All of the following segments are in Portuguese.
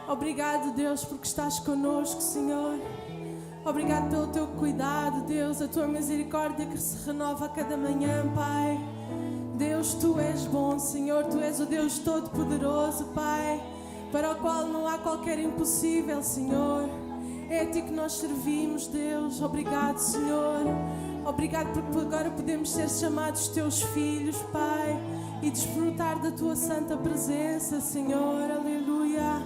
Obrigado, Deus, porque estás conosco, Senhor. Obrigado pelo teu cuidado, Deus, a tua misericórdia que se renova a cada manhã, Pai. Deus, tu és bom, Senhor, tu és o Deus Todo-Poderoso, Pai, para o qual não há qualquer impossível, Senhor. É a ti que nós servimos, Deus. Obrigado, Senhor. Obrigado porque agora podemos ser chamados teus filhos, Pai, e desfrutar da tua santa presença, Senhor. Aleluia.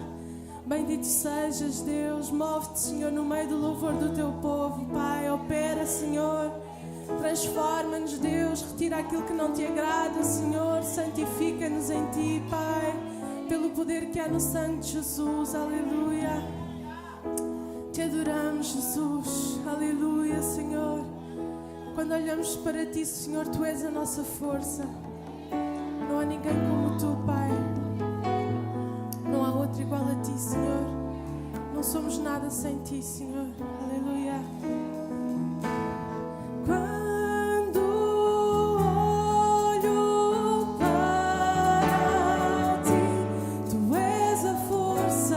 Bendito sejas, Deus. Move-te, Senhor, no meio do louvor do teu povo, Pai. Opera, Senhor. Transforma-nos, Deus. Retira aquilo que não te agrada, Senhor. Santifica-nos em ti, Pai, pelo poder que há no sangue de Jesus. Aleluia. Te adoramos, Jesus. Aleluia, Senhor. Quando olhamos para ti, Senhor, tu és a nossa força. Não há ninguém como tu, Pai. Não há outro igual a ti, Senhor. Não somos nada sem ti, Senhor. Aleluia. Quando olho para ti, tu és a força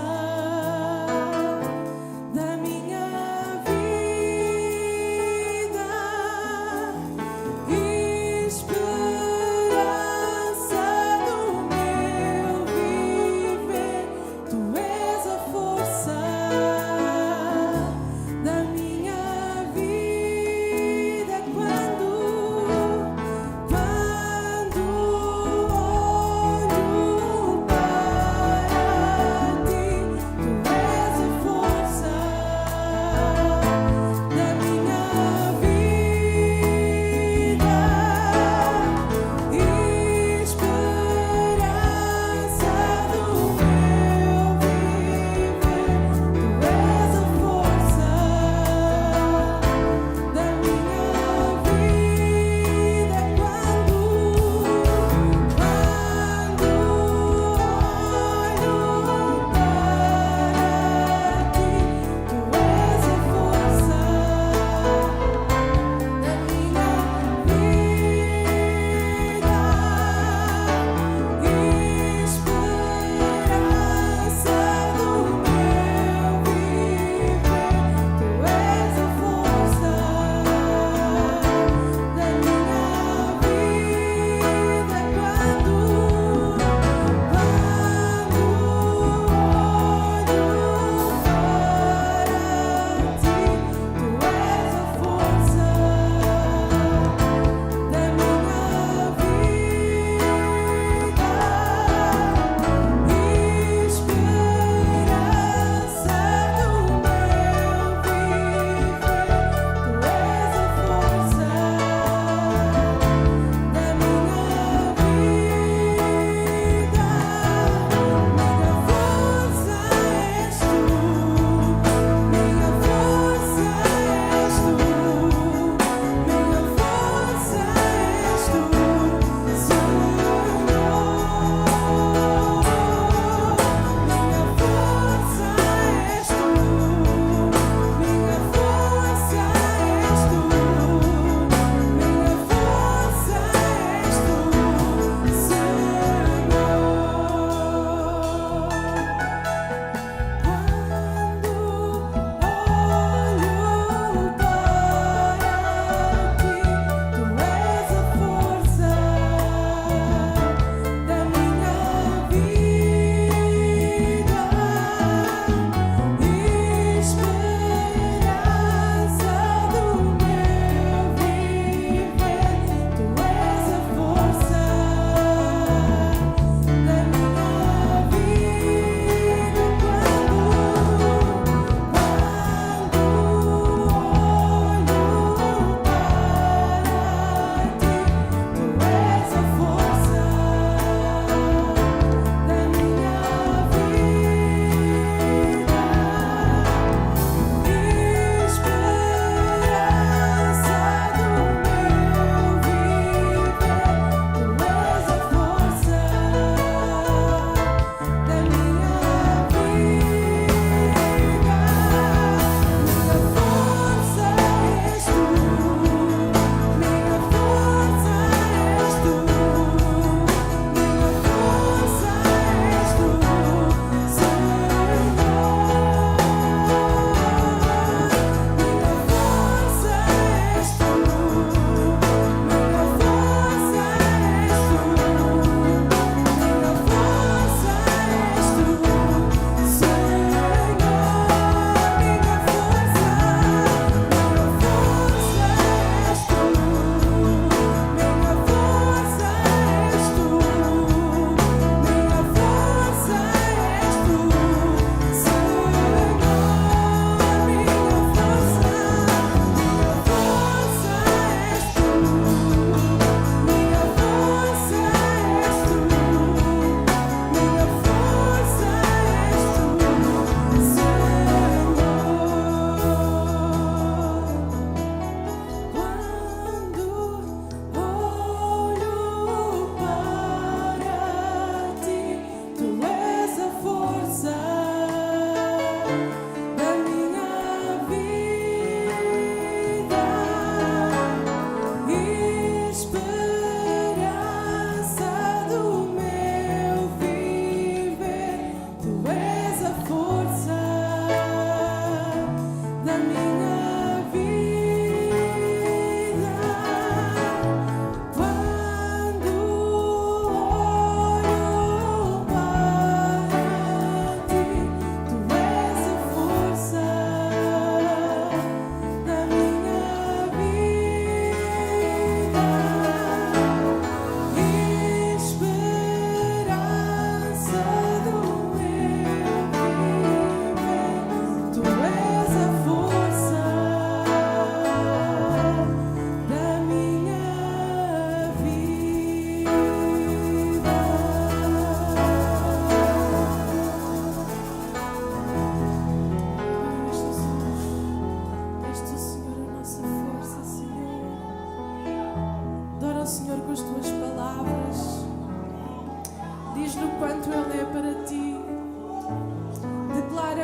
da minha vida, esperança do meu viver. Tu és a força da minha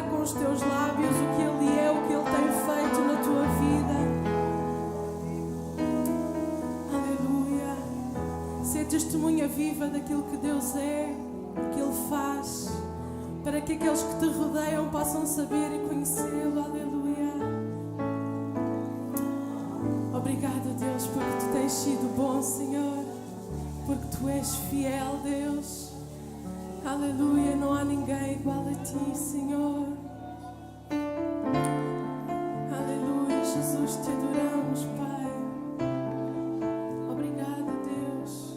com os teus lábios o que Ele é, o que Ele tem feito na tua vida. Aleluia. Ser testemunha viva daquilo que Deus é, o que Ele faz, para que aqueles que te rodeiam possam saber e conhecê-lo. Aleluia. Obrigado, Deus, porque Tu tens sido bom, Senhor, porque Tu és fiel, Deus. Aleluia, não há ninguém igual a Ti, Senhor. Aleluia, Jesus, Te adoramos, Pai. Obrigada, Deus.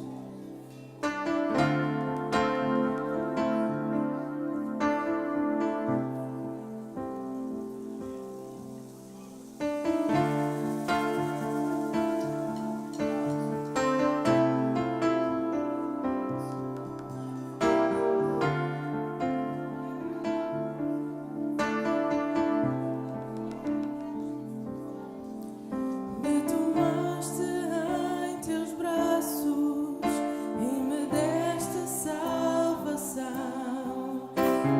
Me tomaste em Teus braços e me deste salvação.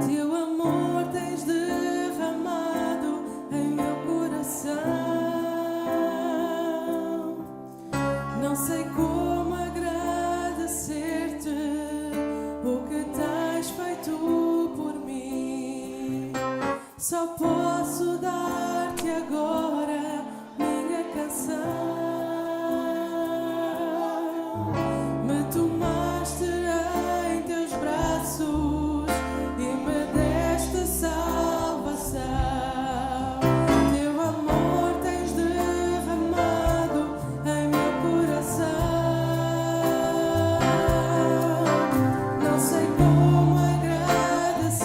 Teu amor tens derramado em meu coração. Não sei como agradecer-te o que tens feito por mim. Só posso dar-te agora minha canção. Me tomaste em Teus braços e me deste salvação. Teu amor tens derramado em meu coração. Não sei como agradecer-te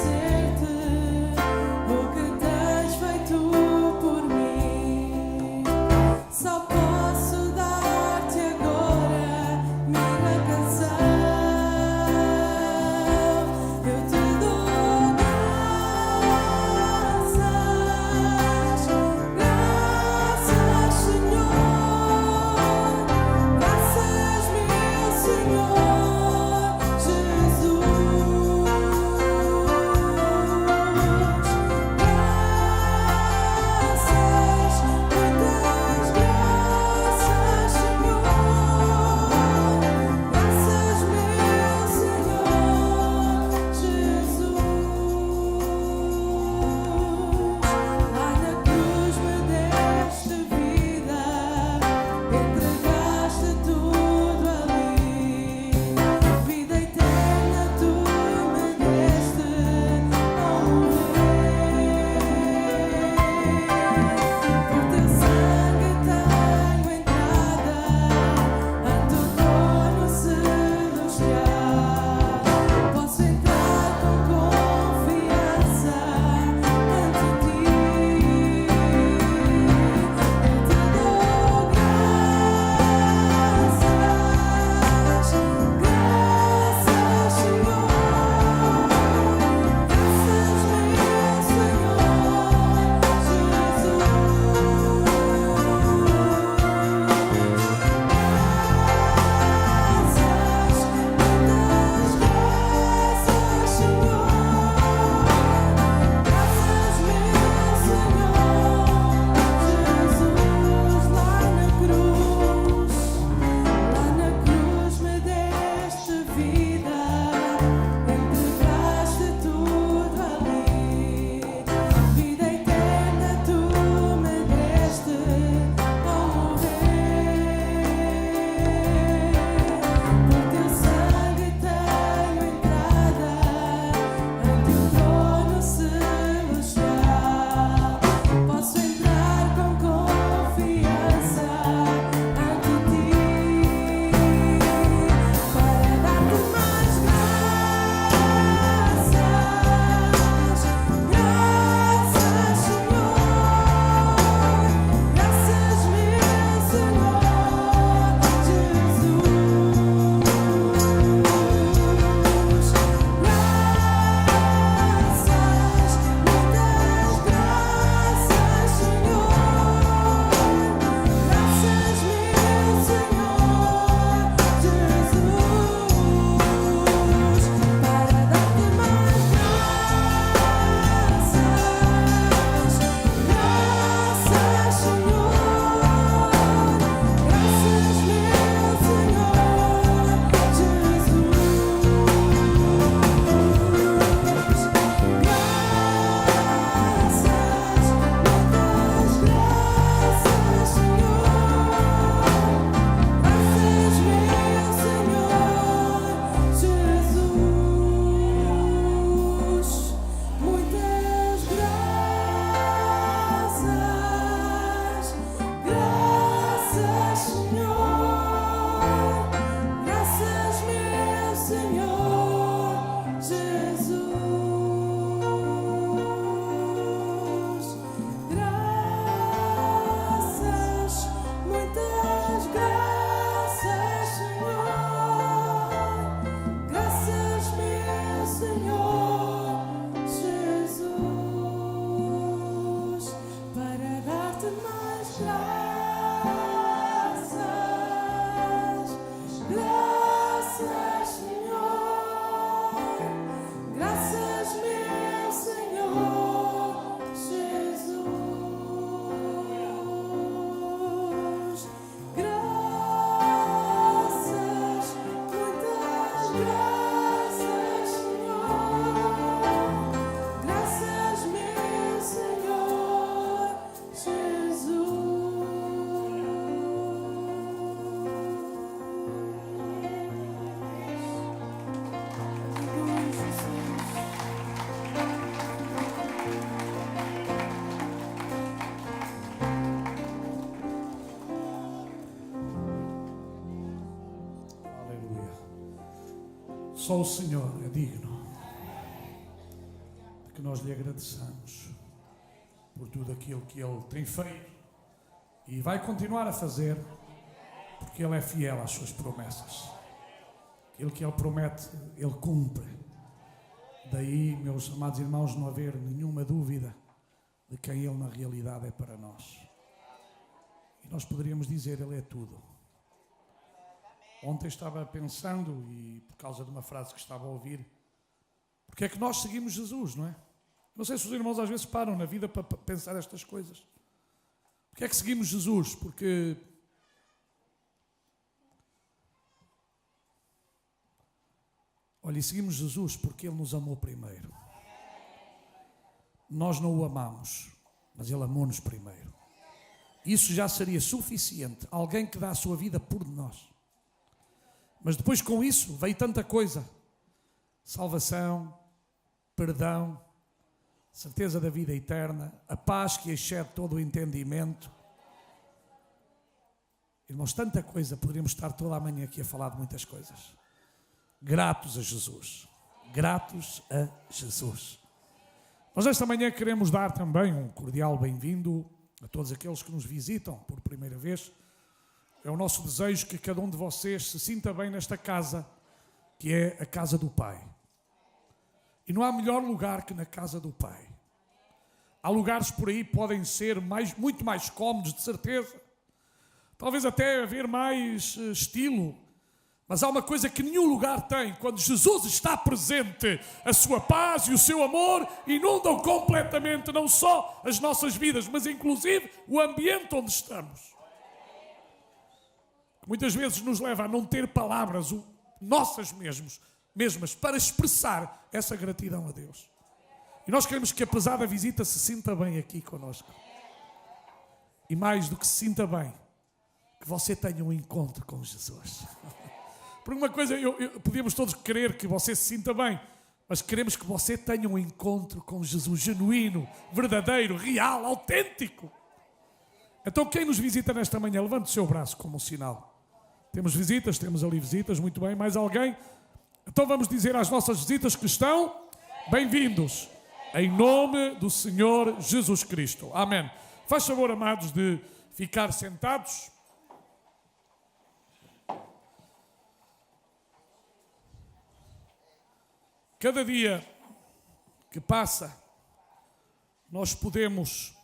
o que tens feito por mim. Só posso Só o Senhor é digno de que nós lhe agradeçamos por tudo aquilo que Ele tem feito e vai continuar a fazer, porque Ele é fiel às suas promessas. Aquilo que Ele promete, Ele cumpre. Daí, meus amados irmãos, não haver nenhuma dúvida de quem Ele na realidade é para nós. E nós poderíamos dizer, Ele é tudo. Ontem estava pensando, e por causa de uma frase que estava a ouvir, porque é que nós seguimos Jesus, não é? Não sei se os irmãos às vezes param na vida para pensar estas coisas. Porque é que seguimos Jesus? Porque olha, e seguimos Jesus porque Ele nos amou primeiro. Nós não o amamos, mas Ele amou-nos primeiro. Isso já seria suficiente. Alguém que dá a sua vida por nós. Mas depois com isso veio tanta coisa. Salvação, perdão, certeza da vida eterna, a paz que excede todo o entendimento. Irmãos, tanta coisa, poderíamos estar toda a manhã aqui a falar de muitas coisas. Gratos a Jesus. Gratos a Jesus. Nós esta manhã queremos dar também um cordial bem-vindo a todos aqueles que nos visitam por primeira vez. É o nosso desejo que cada um de vocês se sinta bem nesta casa, que é a casa do Pai. E não há melhor lugar que na casa do Pai. Há lugares por aí que podem ser muito mais cómodos, de certeza. Talvez até haver mais estilo. Mas há uma coisa que nenhum lugar tem. Quando Jesus está presente, a sua paz e o seu amor inundam completamente não só as nossas vidas, mas inclusive o ambiente onde estamos. Muitas vezes nos leva a não ter palavras nossas mesmas para expressar essa gratidão a Deus. E nós queremos que, apesar da visita, se sinta bem aqui conosco. E mais do que se sinta bem, que você tenha um encontro com Jesus. Por uma coisa, podíamos todos querer que você se sinta bem, mas queremos que você tenha um encontro com Jesus genuíno, verdadeiro, real, autêntico. Então quem nos visita nesta manhã, levante o seu braço como um sinal. Temos visitas, temos ali visitas, muito bem. Mais alguém? Então vamos dizer às nossas visitas que estão bem-vindos. Em nome do Senhor Jesus Cristo. Amém. Faz favor, amados, de ficar sentados. Cada dia que passa, nós podemos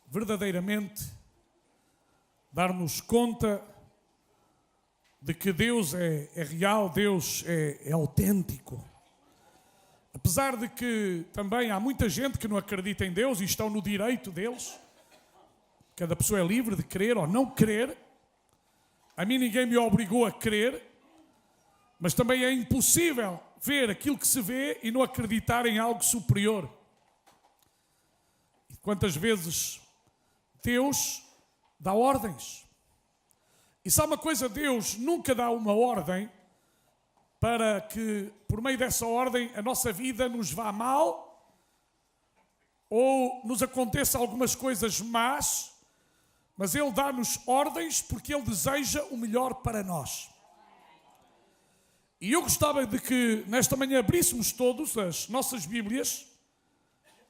verdadeiramente dar-nos conta de que Deus é real, Deus é autêntico. Apesar de que também há muita gente que não acredita em Deus e estão no direito deles. Cada pessoa é livre de crer ou não crer. A mim ninguém me obrigou a crer. Mas também é impossível ver aquilo que se vê e não acreditar em algo superior. E quantas vezes Deus dá ordens. E sabe uma coisa? Deus nunca dá uma ordem para que, por meio dessa ordem, a nossa vida nos vá mal ou nos aconteça algumas coisas más, mas Ele dá-nos ordens porque Ele deseja o melhor para nós. E eu gostava de que nesta manhã abríssemos todos as nossas Bíblias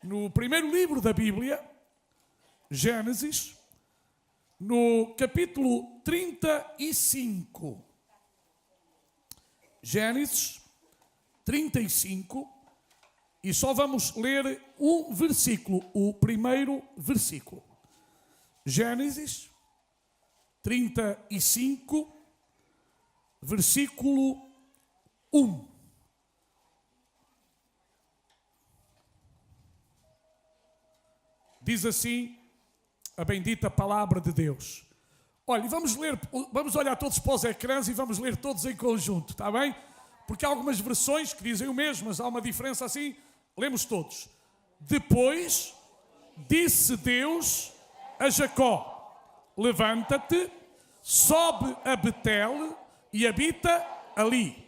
no primeiro livro da Bíblia, Gênesis, no capítulo 35. Gênesis 35, e só vamos ler um versículo, o primeiro versículo. Gênesis 35, versículo 1. Diz assim a bendita palavra de Deus. Olha, vamos olhar todos para os ecrãs e vamos ler todos em conjunto, está bem? Porque há algumas versões que dizem o mesmo, mas há uma diferença assim. Lemos todos. Depois disse Deus a Jacó: levanta-te, sobe a Betel e habita ali.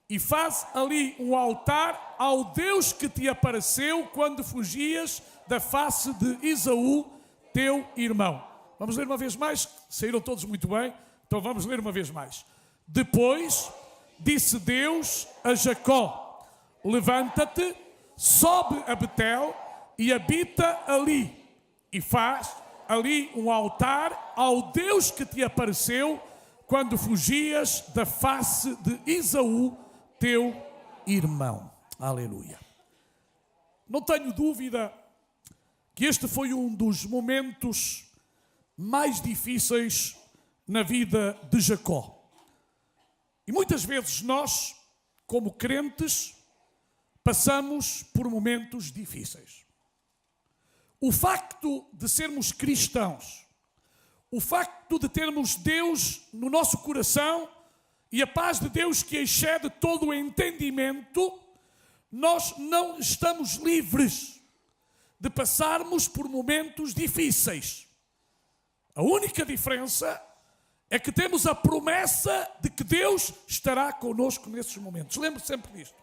E faz ali um altar ao Deus que te apareceu quando fugias da face de Esaú, teu irmão. Vamos ler uma vez mais? Saíram todos muito bem. Então vamos ler uma vez mais. Depois disse Deus a Jacó: levanta-te, sobe a Betel e habita ali, e faz ali um altar ao Deus que te apareceu quando fugias da face de Esaú, teu irmão. Aleluia. Não tenho dúvida que este foi um dos momentos mais difíceis na vida de Jacó. E muitas vezes nós, como crentes, passamos por momentos difíceis. O facto de sermos cristãos, o facto de termos Deus no nosso coração e a paz de Deus que excede todo o entendimento, nós não estamos livres de passarmos por momentos difíceis. A única diferença é que temos a promessa de que Deus estará conosco nesses momentos. Lembre-se sempre disto.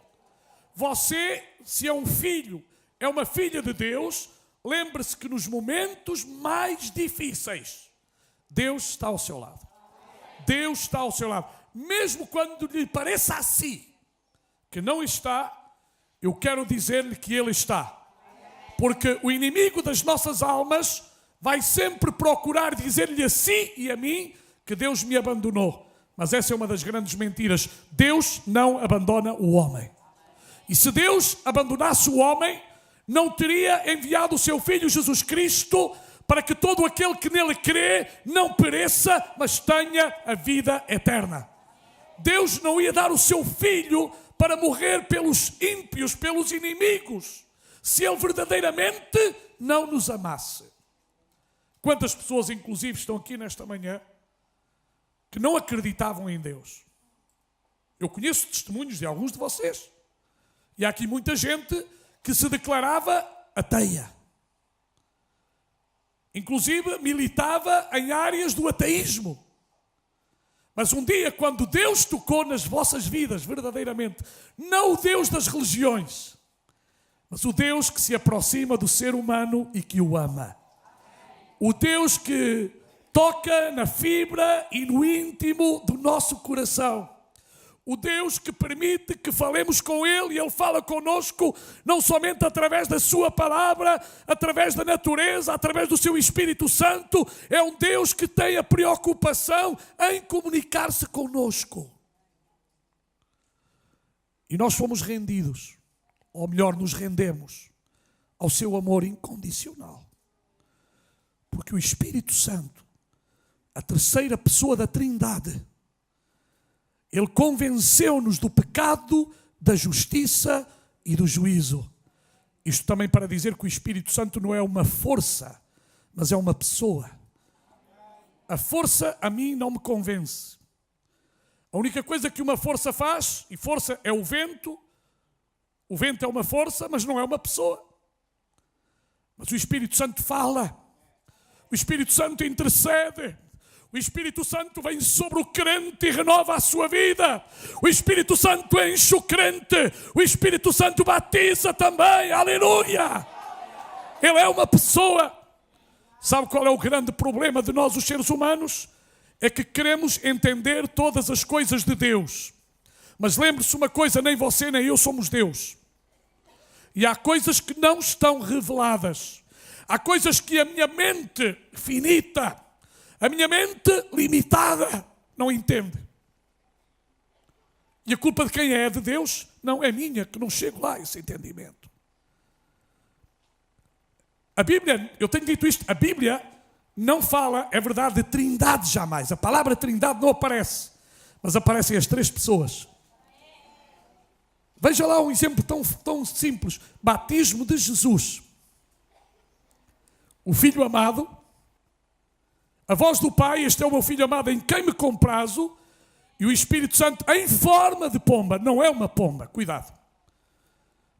Você, se é um filho, é uma filha de Deus, lembre-se que nos momentos mais difíceis, Deus está ao seu lado. Deus está ao seu lado. Mesmo quando lhe pareça assim que não está, eu quero dizer-lhe que Ele está. Porque o inimigo das nossas almas vai sempre procurar dizer-lhe a si e a mim que Deus me abandonou. Mas essa é uma das grandes mentiras. Deus não abandona o homem. E se Deus abandonasse o homem, não teria enviado o seu Filho Jesus Cristo para que todo aquele que nele crê não pereça, mas tenha a vida eterna. Deus não ia dar o seu Filho para morrer pelos ímpios, pelos inimigos, se Ele verdadeiramente não nos amasse. Quantas pessoas, inclusive, estão aqui nesta manhã que não acreditavam em Deus? Eu conheço testemunhos de alguns de vocês. E há aqui muita gente que se declarava ateia. Inclusive militava em áreas do ateísmo. Mas um dia, quando Deus tocou nas vossas vidas, verdadeiramente, não o Deus das religiões, mas o Deus que se aproxima do ser humano e que o ama. O Deus que toca na fibra e no íntimo do nosso coração. O Deus que permite que falemos com Ele e Ele fala conosco, não somente através da sua palavra, através da natureza, através do seu Espírito Santo. É um Deus que tem a preocupação em comunicar-se conosco. E nós fomos rendidos, ou melhor, nos rendemos ao seu amor incondicional. Porque o Espírito Santo, a terceira pessoa da Trindade, Ele convenceu-nos do pecado, da justiça e do juízo. Isto também para dizer que o Espírito Santo não é uma força, mas é uma pessoa. A força a mim não me convence. A única coisa que uma força faz, e força é o vento é uma força, mas não é uma pessoa. Mas o Espírito Santo fala, o Espírito Santo intercede. O Espírito Santo vem sobre o crente e renova a sua vida. O Espírito Santo enche o crente. O Espírito Santo batiza também. Aleluia! Ele é uma pessoa. Sabe qual é o grande problema de nós, os seres humanos? É que queremos entender todas as coisas de Deus. Mas lembre-se uma coisa, nem você nem eu somos Deus. E há coisas que não estão reveladas. Há coisas que a minha mente finita, a minha mente limitada não entende. E a culpa de quem é de Deus? Não é minha, que não chego lá a esse entendimento. A Bíblia, eu tenho dito isto, a Bíblia não fala, é verdade, de trindade jamais. A palavra trindade não aparece, mas aparecem as três pessoas. Veja lá um exemplo tão simples. Batismo de Jesus. O Filho amado, a voz do Pai, este é o meu Filho amado em quem me comprazo, e o Espírito Santo em forma de pomba. Não é uma pomba, cuidado.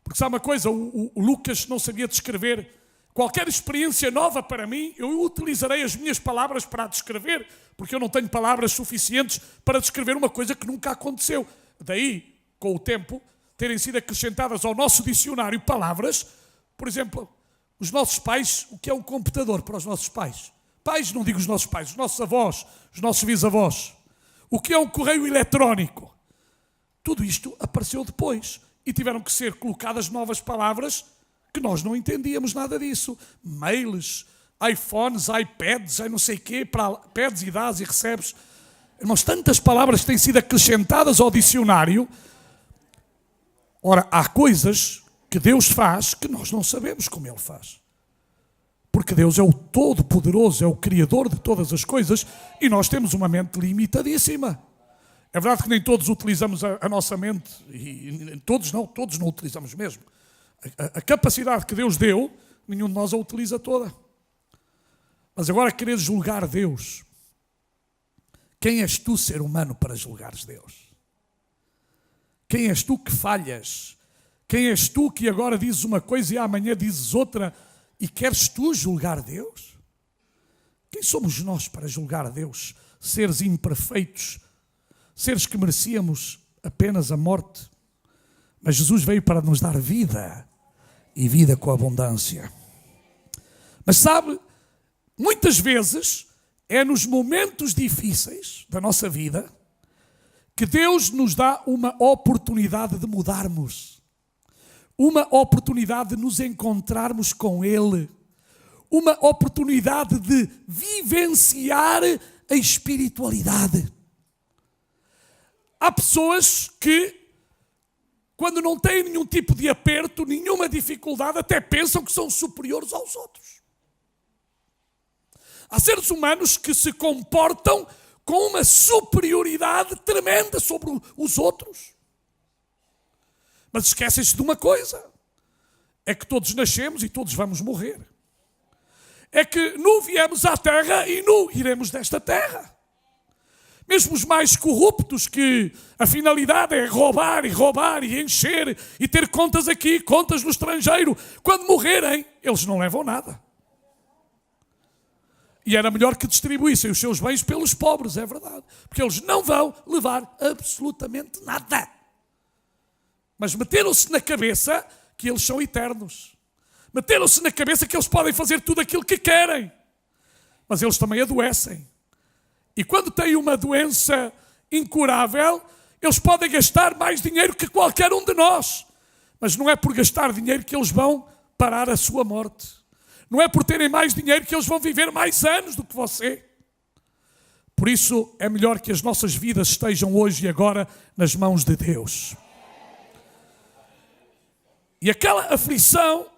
Porque sabe uma coisa, o Lucas não sabia descrever qualquer experiência nova para mim. Eu utilizarei as minhas palavras para a descrever, porque eu não tenho palavras suficientes para descrever uma coisa que nunca aconteceu. Daí, com o tempo, terem sido acrescentadas ao nosso dicionário palavras. Por exemplo, os nossos pais, o que é um computador para os nossos pais? Pais, não digo os nossos pais, os nossos avós, os nossos bisavós. O que é um correio eletrónico? tudo isto apareceu depois e tiveram que ser colocadas novas palavras que nós não entendíamos nada disso. Mails, iPhones, iPads, não sei o quê, pedes e dás e recebes. Irmãos, tantas palavras que têm sido acrescentadas ao dicionário. Ora, há coisas que Deus faz que nós não sabemos como Ele faz. Porque Deus é o Todo-Poderoso, é o Criador de todas as coisas e nós temos uma mente limitadíssima. É verdade que nem todos utilizamos a nossa mente, e todos não utilizamos mesmo. A capacidade que Deus deu, nenhum de nós a utiliza toda. Mas agora querer julgar Deus, quem és tu, ser humano, para julgares Deus? Quem és tu que falhas? Quem és tu que agora dizes uma coisa e amanhã dizes outra e queres tu julgar Deus? Quem somos nós para julgar Deus? Seres imperfeitos, seres que merecíamos apenas a morte. Mas Jesus veio para nos dar vida e vida com abundância. Mas sabe, muitas vezes é nos momentos difíceis da nossa vida que Deus nos dá uma oportunidade de mudarmos, uma oportunidade de nos encontrarmos com Ele, uma oportunidade de vivenciar a espiritualidade. Há pessoas que, quando não têm nenhum tipo de aperto, nenhuma dificuldade, até pensam que são superiores aos outros. Há seres humanos que se comportam com uma superioridade tremenda sobre os outros. Mas esquecem-se de uma coisa: é que todos nascemos e todos vamos morrer. É que nu viemos à terra e nu iremos desta terra. Mesmo os mais corruptos, que a finalidade é roubar e encher e ter contas aqui, contas no estrangeiro, quando morrerem, eles não levam nada. E era melhor que distribuíssem os seus bens pelos pobres, é verdade. Porque eles não vão levar absolutamente nada. Mas meteram-se na cabeça que eles são eternos. Meteram-se na cabeça que eles podem fazer tudo aquilo que querem. Mas eles também adoecem. E quando têm uma doença incurável, eles podem gastar mais dinheiro que qualquer um de nós. Mas não é por gastar dinheiro que eles vão parar a sua morte. Não é por terem mais dinheiro que eles vão viver mais anos do que você. Por isso é melhor que as nossas vidas estejam hoje e agora nas mãos de Deus. E aquela aflição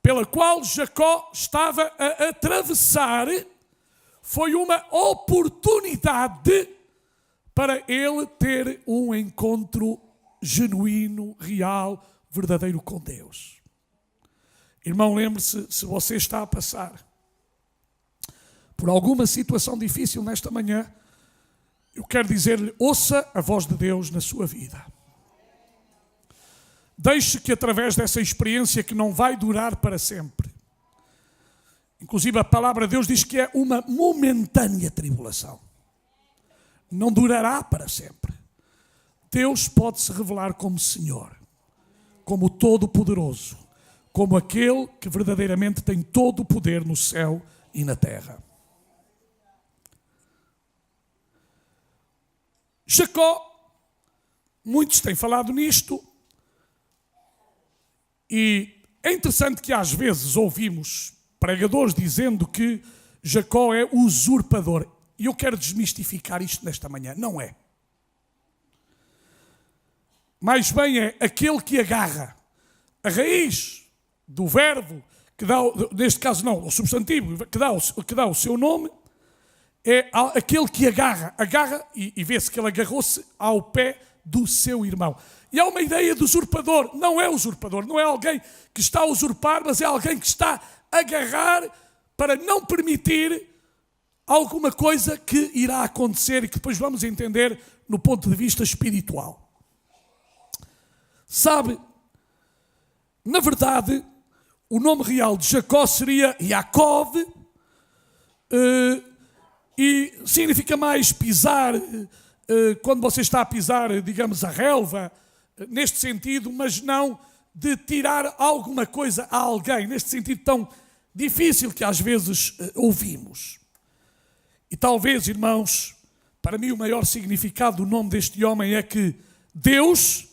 pela qual Jacó estava a atravessar foi uma oportunidade para ele ter um encontro genuíno, real, verdadeiro com Deus. Irmão, lembre-se, se você está a passar por alguma situação difícil nesta manhã, eu quero dizer-lhe, ouça a voz de Deus na sua vida. Deixe que através dessa experiência que não vai durar para sempre, inclusive a palavra de Deus diz que é uma momentânea tribulação, não durará para sempre. Deus pode se revelar como Senhor, como Todo-Poderoso, como aquele que verdadeiramente tem todo o poder no céu e na terra. Jacó, muitos têm falado nisto, e é interessante que às vezes ouvimos pregadores dizendo que Jacó é usurpador. E eu quero desmistificar isto nesta manhã. Não é. Mais bem é aquele que agarra a raiz do verbo, que dá, neste caso não, o substantivo, que dá o seu nome, é aquele que agarra e vê-se que ele agarrou-se ao pé do seu irmão. E há uma ideia de usurpador. Não é usurpador, não é alguém que está a usurpar, mas é alguém que está a agarrar para não permitir alguma coisa que irá acontecer e que depois vamos entender no ponto de vista espiritual. Sabe, na verdade, o nome real de Jacó seria Yaakov, e significa mais pisar, quando você está a pisar, digamos, a relva, neste sentido, mas não de tirar alguma coisa a alguém, neste sentido tão difícil que às vezes ouvimos. E talvez, irmãos, para mim o maior significado do nome deste homem é que Deus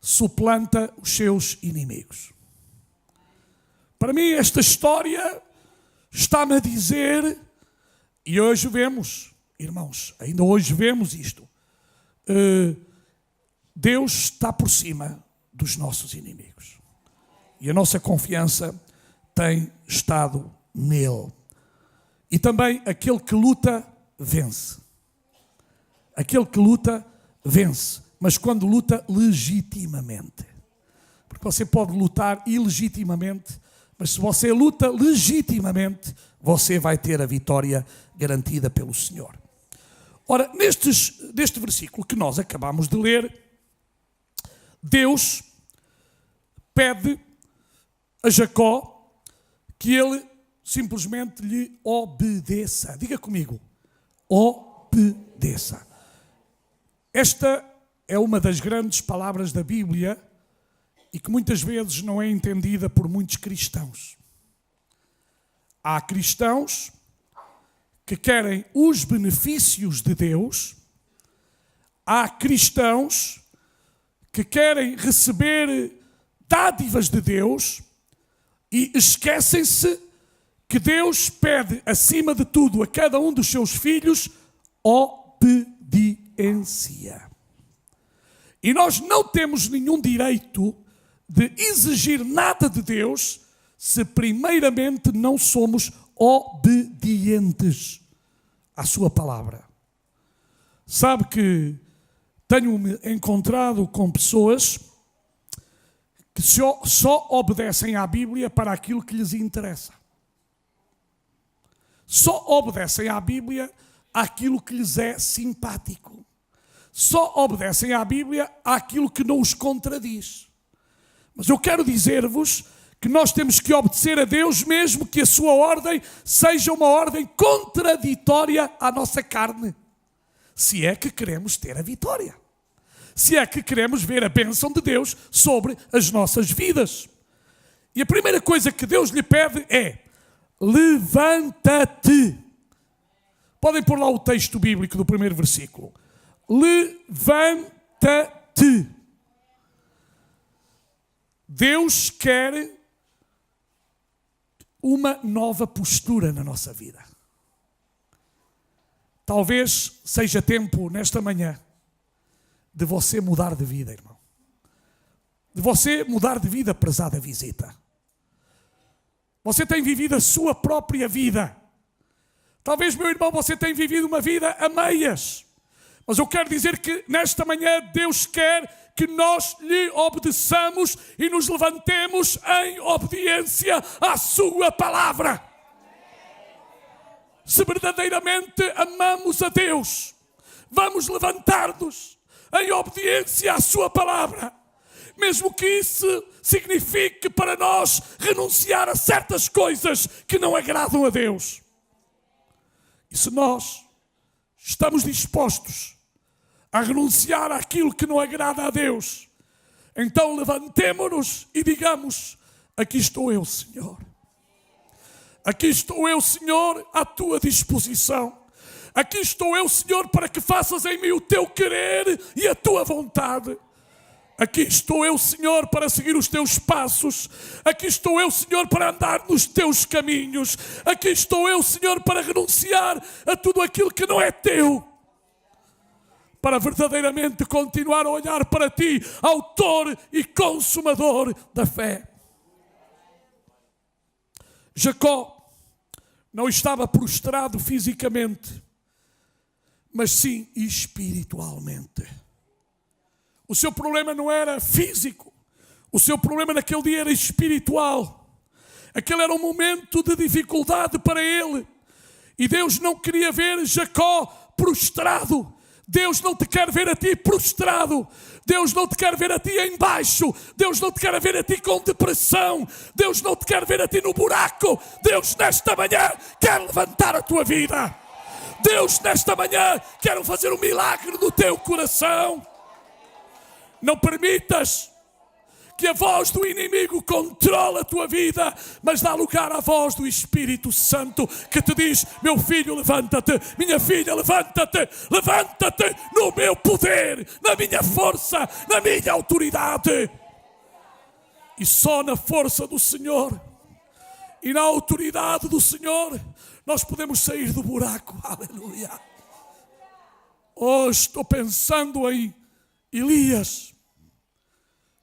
suplanta os seus inimigos. Para mim, esta história está-me a dizer, e hoje vemos, irmãos, ainda hoje vemos isto, Deus está por cima dos nossos inimigos. E a nossa confiança tem estado nele. E também aquele que luta, vence. Aquele que luta, vence. Mas quando luta legitimamente. Porque você pode lutar ilegitimamente, mas se você luta legitimamente, você vai ter a vitória garantida pelo Senhor. Ora, neste versículo que nós acabamos de ler, Deus pede a Jacó que ele simplesmente lhe obedeça. Diga comigo, obedeça. Esta é uma das grandes palavras da Bíblia e que muitas vezes não é entendida por muitos cristãos. Há cristãos que querem os benefícios de Deus, há cristãos que querem receber dádivas de Deus e esquecem-se que Deus pede, acima de tudo, a cada um dos seus filhos, obediência. E nós não temos nenhum direito de exigir nada de Deus se primeiramente não somos obedientes à sua palavra. Sabe que tenho-me encontrado com pessoas que só obedecem à Bíblia para aquilo que lhes interessa. Só obedecem à Bíblia àquilo que lhes é simpático. Só obedecem à Bíblia àquilo que não os contradiz. Mas eu quero dizer-vos que nós temos que obedecer a Deus mesmo que a sua ordem seja uma ordem contraditória à nossa carne. Se é que queremos ter a vitória. Se é que queremos ver a bênção de Deus sobre as nossas vidas. E a primeira coisa que Deus lhe pede é: levanta-te. Podem pôr lá o texto bíblico do primeiro versículo. Levanta-te. Deus quer uma nova postura na nossa vida. Talvez seja tempo nesta manhã de você mudar de vida, irmão. De você mudar de vida, prezada visita. Você tem vivido a sua própria vida. Talvez, meu irmão, você tenha vivido uma vida a meias. Mas eu quero dizer que nesta manhã Deus quer que nós lhe obedeçamos e nos levantemos em obediência à sua palavra. Se verdadeiramente amamos a Deus, vamos levantar-nos em obediência à sua palavra. Mesmo que isso signifique para nós renunciar a certas coisas que não agradam a Deus. E se nós estamos dispostos a renunciar àquilo que não agrada a Deus, então levantemo-nos e digamos: aqui estou eu, Senhor. Aqui estou eu, Senhor, à tua disposição. Aqui estou eu, Senhor, para que faças em mim o teu querer e a tua vontade. Aqui estou eu, Senhor, para seguir os teus passos. Aqui estou eu, Senhor, para andar nos teus caminhos. Aqui estou eu, Senhor, para renunciar a tudo aquilo que não é teu. Para verdadeiramente continuar a olhar para ti, autor e consumador da fé. Jacó não estava prostrado fisicamente, mas sim espiritualmente. O seu problema não era físico. O seu problema naquele dia era espiritual. Aquele era um momento de dificuldade para ele. E Deus não queria ver Jacó prostrado. Deus não te quer ver a ti prostrado. Deus não te quer ver a ti em baixo. Deus não te quer ver a ti com depressão. Deus não te quer ver a ti no buraco. Deus nesta manhã quer levantar a tua vida. Deus nesta manhã quer fazer um milagre no teu coração. Não permitas que a voz do inimigo controla a tua vida, mas dá lugar à voz do Espírito Santo que te diz: meu filho, levanta-te, minha filha, levanta-te, levanta-te no meu poder, na minha força, na minha autoridade. E só na força do Senhor e na autoridade do Senhor nós podemos sair do buraco. Aleluia. Hoje estou pensando em Elias,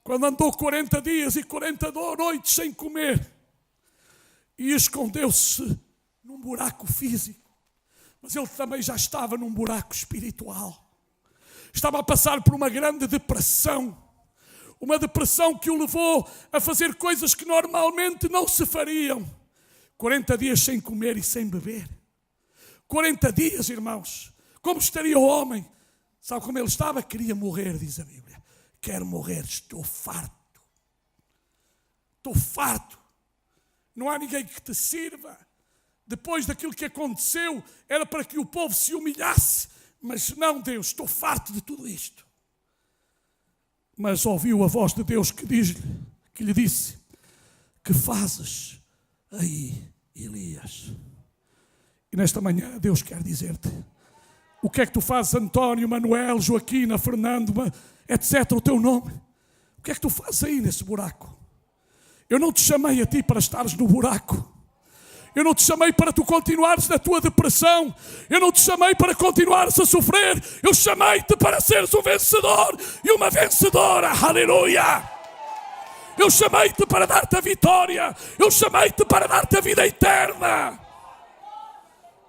quando andou 40 dias e 40 noites sem comer e escondeu-se num buraco físico, mas ele também já estava num buraco espiritual. Estava a passar por uma grande depressão, uma depressão que o levou a fazer coisas que normalmente não se fariam. 40 dias sem comer e sem beber. 40 dias, irmãos. Como estaria o homem? Sabe como ele estava? Queria morrer, diz a Bíblia. Quero morrer, estou farto. Estou farto. Não há ninguém que te sirva. Depois daquilo que aconteceu, era para que o povo se humilhasse. Mas não, Deus, estou farto de tudo isto. Mas ouviu a voz de Deus que lhe disse: que fazes aí, Elias? E nesta manhã Deus quer dizer-te: o que é que tu fazes, António, Manuel, Joaquina, Fernando, etc., o teu nome? O que é que tu fazes aí nesse buraco? Eu não te chamei a ti para estares no buraco. Eu não te chamei para tu continuares na tua depressão. Eu não te chamei para continuares a sofrer. Eu chamei-te para seres um vencedor e uma vencedora. Aleluia! Eu chamei-te para dar-te a vitória. Eu chamei-te para dar-te a vida eterna.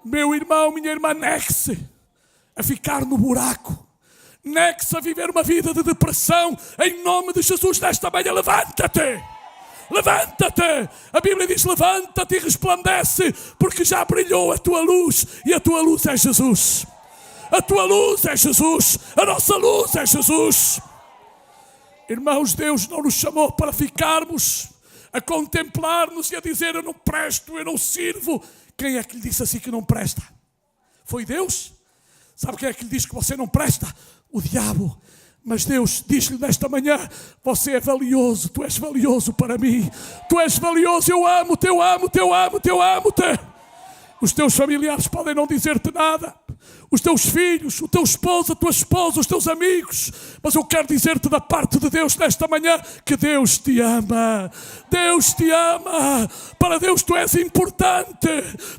Meu irmão, minha irmã, negue-se a ficar no buraco. Negue-se a viver uma vida de depressão. Em nome de Jesus, nesta manhã, levanta-te. Levanta-te. A Bíblia diz: levanta-te e resplandece, porque já brilhou a tua luz, e a tua luz é Jesus. A tua luz é Jesus. A nossa luz é Jesus. Irmãos, Deus não nos chamou para ficarmos a contemplar-nos e a dizer: eu não presto, eu não sirvo. Quem é que lhe disse assim que não presta? Foi Deus? Sabe quem é que lhe diz que você não presta? O diabo. Mas Deus diz-lhe nesta manhã: você é valioso, tu és valioso para mim. Tu és valioso, eu amo-te, eu amo-te, eu amo-te, eu amo-te. Os teus familiares podem não dizer-te nada, os teus filhos, o teu esposo, a tua esposa, os teus amigos, mas eu quero dizer-te da parte de Deus nesta manhã que Deus te ama. Deus te ama. Para Deus tu és importante.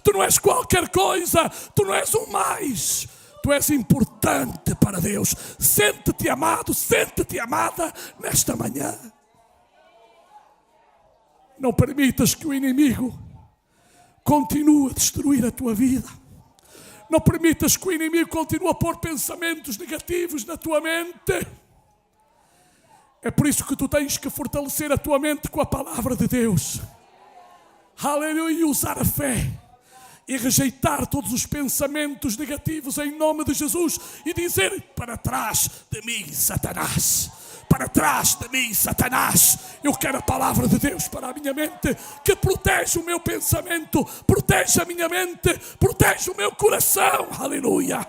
Tu não és qualquer coisa, tu não és um mais. Tu és importante para Deus. Sente-te amado, sente-te amada nesta manhã. Não permitas que o inimigo continue a destruir a tua vida. Não permitas que o inimigo continue a pôr pensamentos negativos na tua mente. É por isso que tu tens que fortalecer a tua mente com a palavra de Deus. Aleluia, e usar a fé. E rejeitar todos os pensamentos negativos em nome de Jesus e dizer: para trás de mim, Satanás. Para trás de mim, Satanás. Eu quero a palavra de Deus para a minha mente, que protege o meu pensamento, protege a minha mente, protege o meu coração. Aleluia.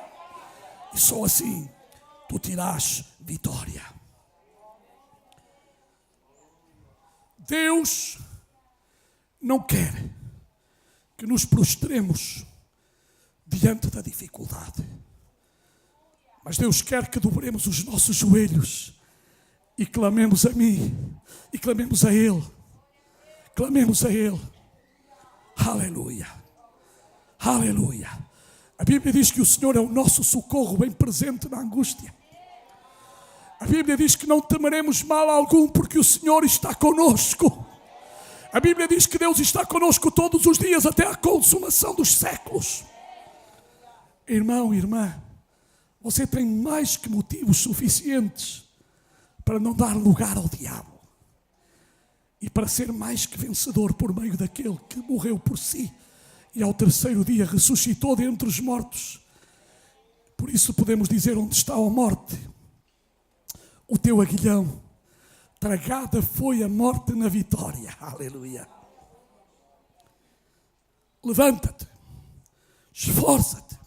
E só assim tu terás vitória. Deus não quer que nos prostremos diante da dificuldade, mas Deus quer que dobremos os nossos joelhos e clamemos a mim, e clamemos a Ele, clamemos a Ele. Aleluia, aleluia. A Bíblia diz que o Senhor é o nosso socorro bem presente na angústia. A Bíblia diz que não temeremos mal algum, porque o Senhor está conosco. A Bíblia diz que Deus está conosco todos os dias até a consumação dos séculos. Irmão, irmã, você tem mais que motivos suficientes para não dar lugar ao diabo e para ser mais que vencedor por meio daquele que morreu por si e ao terceiro dia ressuscitou dentre os mortos. Por isso podemos dizer: onde está a morte, o teu aguilhão? Tragada foi a morte na vitória. Aleluia. Levanta-te, esforça-te,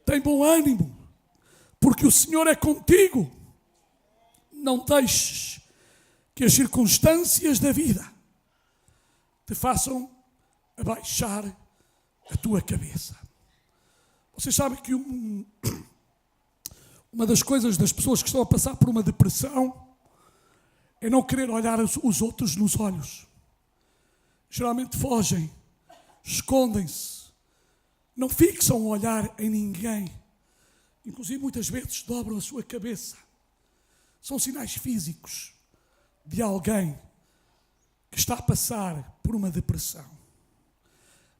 tem bom ânimo, porque o Senhor é contigo. Não deixes que as circunstâncias da vida te façam abaixar a tua cabeça. Vocês sabem que uma das coisas das pessoas que estão a passar por uma depressão é não querer olhar os outros nos olhos. Geralmente fogem, escondem-se, não fixam o olhar em ninguém. Inclusive muitas vezes dobram a sua cabeça. São sinais físicos de alguém que está a passar por uma depressão.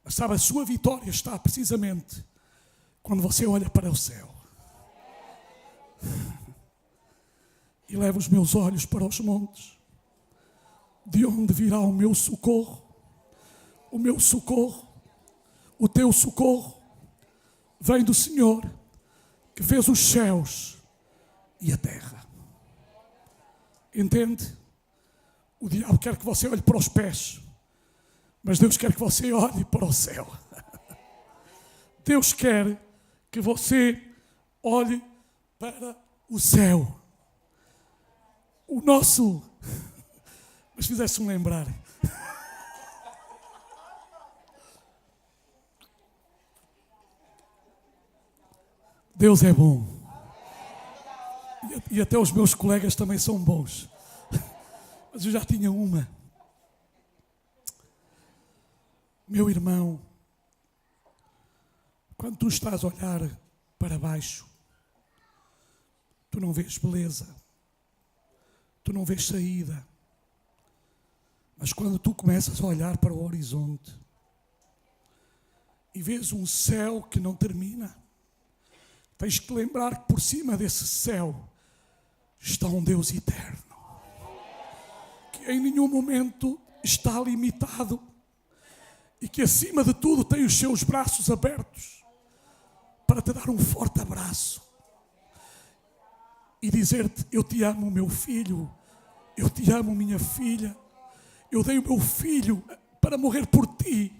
Mas sabe, a sua vitória está precisamente quando você olha para o céu. E levo os meus olhos para os montes, de onde virá o meu socorro. O meu socorro, o teu socorro, vem do Senhor, que fez os céus e a terra. Entende? O diabo quer que você olhe para os pés, mas Deus quer que você olhe para o céu. Deus quer que você olhe para o céu. O nosso... Mas fizesse-me lembrar. Deus é bom. E até os meus colegas também são bons. Mas eu já tinha uma. Meu irmão, quando tu estás a olhar para baixo, tu não vês beleza, tu não vês saída. Mas quando tu começas a olhar para o horizonte e vês um céu que não termina, tens que lembrar que por cima desse céu está um Deus eterno, que em nenhum momento está limitado e que acima de tudo tem os seus braços abertos para te dar um forte abraço e dizer-te: eu te amo, meu filho, eu te amo, minha filha, eu dei o meu filho para morrer por ti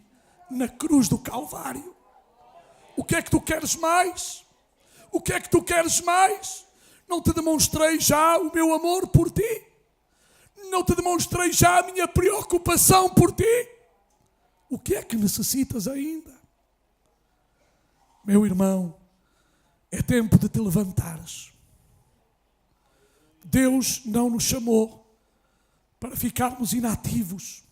na cruz do Calvário. O que é que tu queres mais? O que é que tu queres mais? Não te demonstrei já o meu amor por ti? Não te demonstrei já a minha preocupação por ti? O que é que necessitas ainda? Meu irmão, é tempo de te levantares. Deus não nos chamou para ficarmos inativos.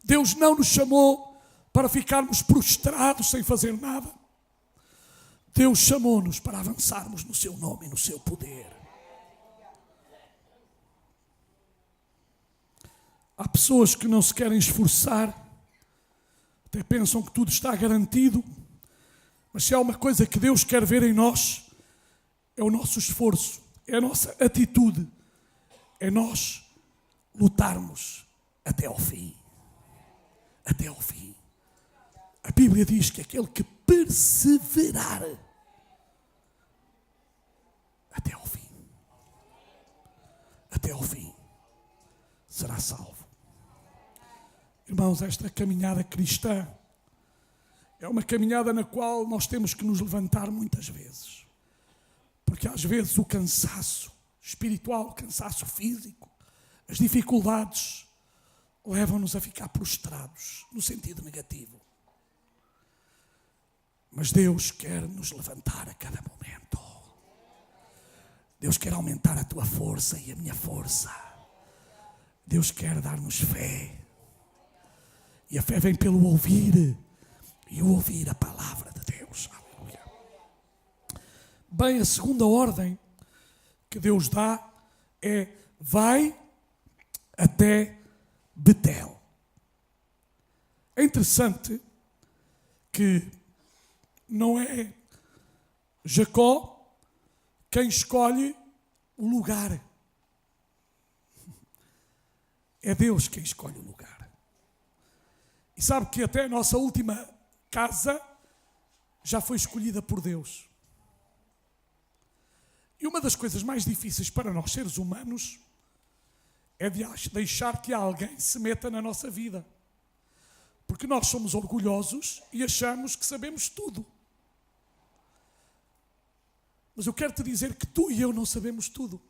Deus não nos chamou para ficarmos prostrados sem fazer nada. Deus chamou-nos para avançarmos no seu nome e no seu poder. Há pessoas que não se querem esforçar, até pensam que tudo está garantido, mas se há uma coisa que Deus quer ver em nós, é o nosso esforço, é a nossa atitude, é nós lutarmos até ao fim. Até ao fim. A Bíblia diz que aquele que perseverar até ao fim, será salvo. Irmãos, esta caminhada cristã é uma caminhada na qual nós temos que nos levantar muitas vezes. Porque às vezes o cansaço espiritual, o cansaço físico, as dificuldades levam-nos a ficar prostrados no sentido negativo. Mas Deus quer nos levantar a cada momento. Deus quer aumentar a tua força e a minha força. Deus quer dar-nos fé. E a fé vem pelo ouvir. E o ouvir a palavra de Deus. Aleluia. Bem, a segunda ordem que Deus dá é: vai até Betel. É interessante que não é Jacó quem escolhe o lugar. É Deus quem escolhe o lugar. E sabe que até a nossa última casa já foi escolhida por Deus. E uma das coisas mais difíceis para nós seres humanos é de deixar que alguém se meta na nossa vida. Porque nós somos orgulhosos e achamos que sabemos tudo. Mas eu quero te dizer que tu e eu não sabemos tudo.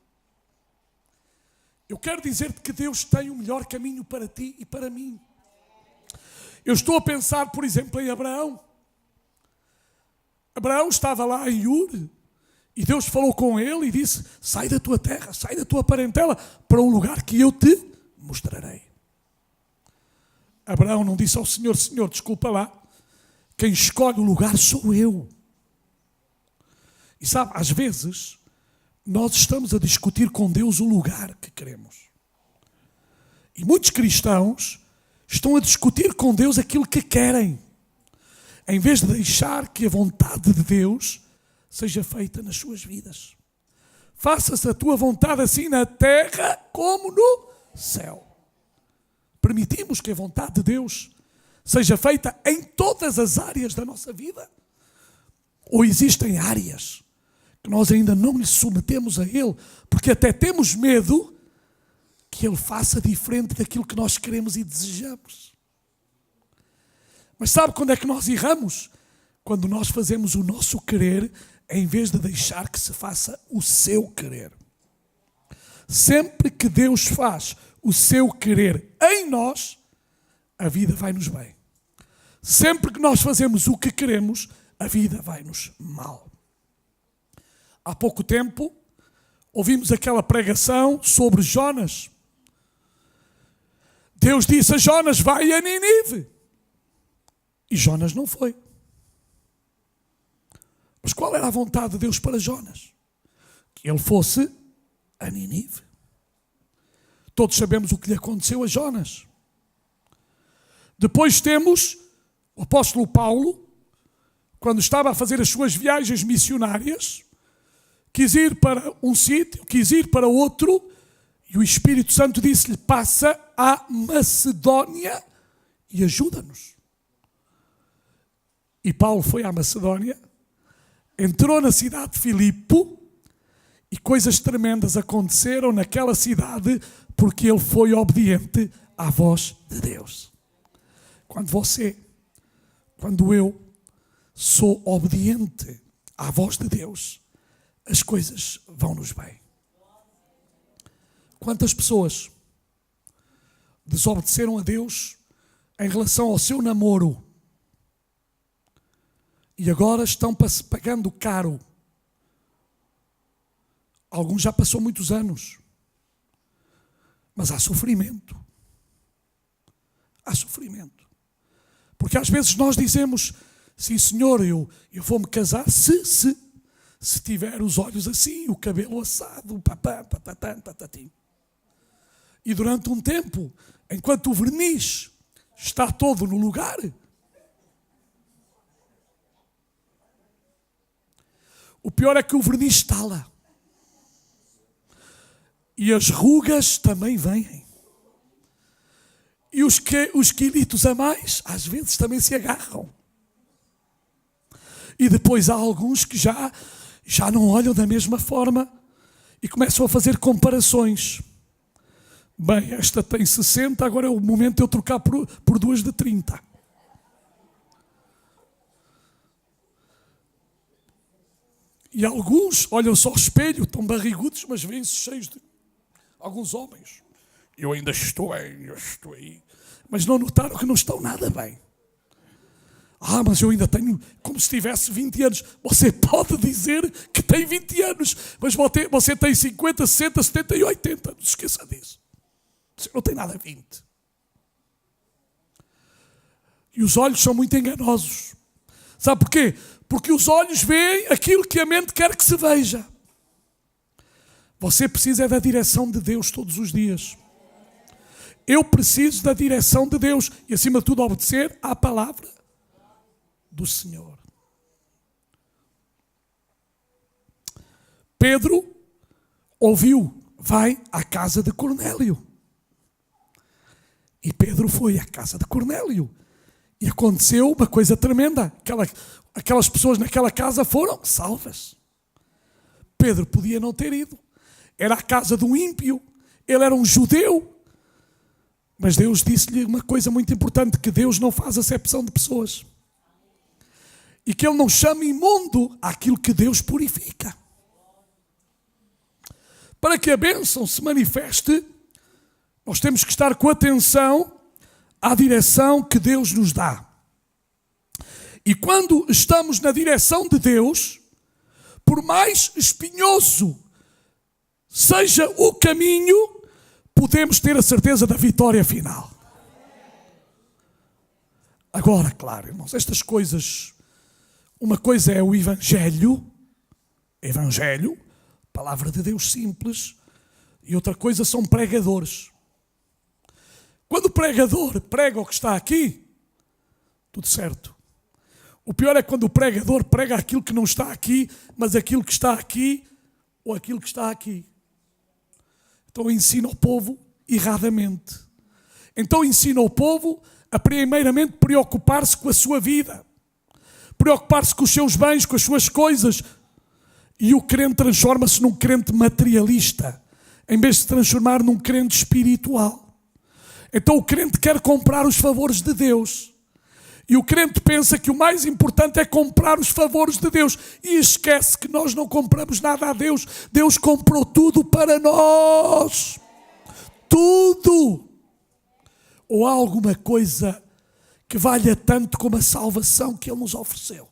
Eu quero dizer-te que Deus tem o melhor caminho para ti e para mim. Eu estou a pensar, por exemplo, em Abraão. Abraão estava lá em Ur e Deus falou com ele e disse: sai da tua terra, sai da tua parentela para um lugar que eu te mostrarei. Abraão não disse ao Senhor: Senhor, desculpa lá, quem escolhe o lugar sou eu. E sabe, às vezes nós estamos a discutir com Deus o lugar que queremos. E muitos cristãos estão a discutir com Deus aquilo que querem, em vez de deixar que a vontade de Deus seja feita nas suas vidas. Faça-se a tua vontade assim na terra como no céu. Permitimos que a vontade de Deus seja feita em todas as áreas da nossa vida? Ou existem áreas que nós ainda não lhe submetemos a Ele, porque até temos medo que Ele faça diferente daquilo que nós queremos e desejamos? Mas sabe quando é que nós erramos? Quando nós fazemos o nosso querer em vez de deixar que se faça o seu querer. Sempre que Deus faz o seu querer em nós, a vida vai-nos bem. Sempre que nós fazemos o que queremos, a vida vai-nos mal. Há pouco tempo, ouvimos aquela pregação sobre Jonas. Deus disse a Jonas: vai a Nínive. E Jonas não foi. Mas qual era a vontade de Deus para Jonas? Que ele fosse a Nínive. Todos sabemos o que lhe aconteceu a Jonas. Depois temos o apóstolo Paulo, quando estava a fazer as suas viagens missionárias, quis ir para um sítio, quis ir para outro, e o Espírito Santo disse-lhe: passa à Macedónia e ajuda-nos. E Paulo foi à Macedónia, entrou na cidade de Filipe, e coisas tremendas aconteceram naquela cidade, porque ele foi obediente à voz de Deus. Quando eu sou obediente à voz de Deus, as coisas vão-nos bem. Quantas pessoas desobedeceram a Deus em relação ao seu namoro e agora estão pagando caro? Alguns já passou muitos anos, mas há sofrimento. Há sofrimento. Porque às vezes nós dizemos: sim, Senhor, eu vou-me casar se tiver os olhos assim, o cabelo assado, patatim. E durante um tempo, enquanto o verniz está todo no lugar, o pior é que o verniz está lá. E as rugas também vêm. E os quilitos a mais, às vezes, também se agarram. E depois há alguns que já não olham da mesma forma e começam a fazer comparações. Bem, esta tem 60, agora é o momento de eu trocar por duas de 30. E alguns olham-se ao espelho, estão barrigudos, mas vêm-se cheios de... Alguns homens: eu ainda estou bem, eu estou aí. Mas não notaram que não estão nada bem. Mas eu ainda tenho como se tivesse 20 anos. Você pode dizer que tem 20 anos, mas você tem 50, 60, 70 e 80. Não se esqueça disso. Você não tem nada a 20. E os olhos são muito enganosos. Sabe porquê? Porque os olhos veem aquilo que a mente quer que se veja. Você precisa da direção de Deus todos os dias. Eu preciso da direção de Deus e, acima de tudo, obedecer à palavra do Senhor. Pedro ouviu: vai à casa de Cornélio. E Pedro foi à casa de Cornélio. E aconteceu uma coisa tremenda. Aquelas pessoas naquela casa foram salvas. Pedro podia não ter ido. Era a casa de um ímpio. Ele era um judeu. Mas Deus disse-lhe uma coisa muito importante: que Deus não faz acepção de pessoas. E que Ele não chama imundo aquilo que Deus purifica. Para que a bênção se manifeste, Nós temos que estar com atenção à direção que Deus nos dá. E quando estamos na direção de Deus, por mais espinhoso seja o caminho, podemos ter a certeza da vitória final. Agora, claro, irmãos, estas coisas, uma coisa é o Evangelho, palavra de Deus simples, e outra coisa são pregadores. Quando o pregador prega o que está aqui, tudo certo. O pior é quando o pregador prega aquilo que não está aqui, mas aquilo que está aqui ou aquilo que está aqui. Então ensina o povo erradamente. Então ensina o povo a primeiramente preocupar-se com a sua vida, preocupar-se com os seus bens, com as suas coisas. E o crente transforma-se num crente materialista, em vez de se transformar num crente espiritual. Então o crente quer comprar os favores de Deus. E o crente pensa que o mais importante é comprar os favores de Deus. E esquece que nós não compramos nada a Deus. Deus comprou tudo para nós. Tudo. Ou há alguma coisa que valha tanto como a salvação que Ele nos ofereceu?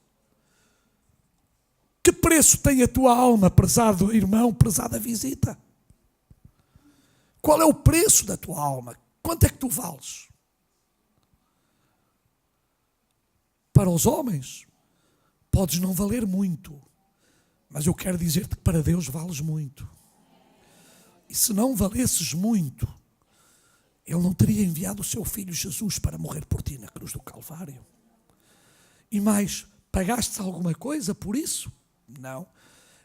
Que preço tem a tua alma, prezado irmão, prezada visita? Qual é o preço da tua alma? Quanto é que tu vales? Para os homens, podes não valer muito, mas eu quero dizer-te que para Deus vales muito. E se não valesses muito, Ele não teria enviado o seu Filho Jesus para morrer por ti na cruz do Calvário. E mais, pagaste alguma coisa por isso? Não.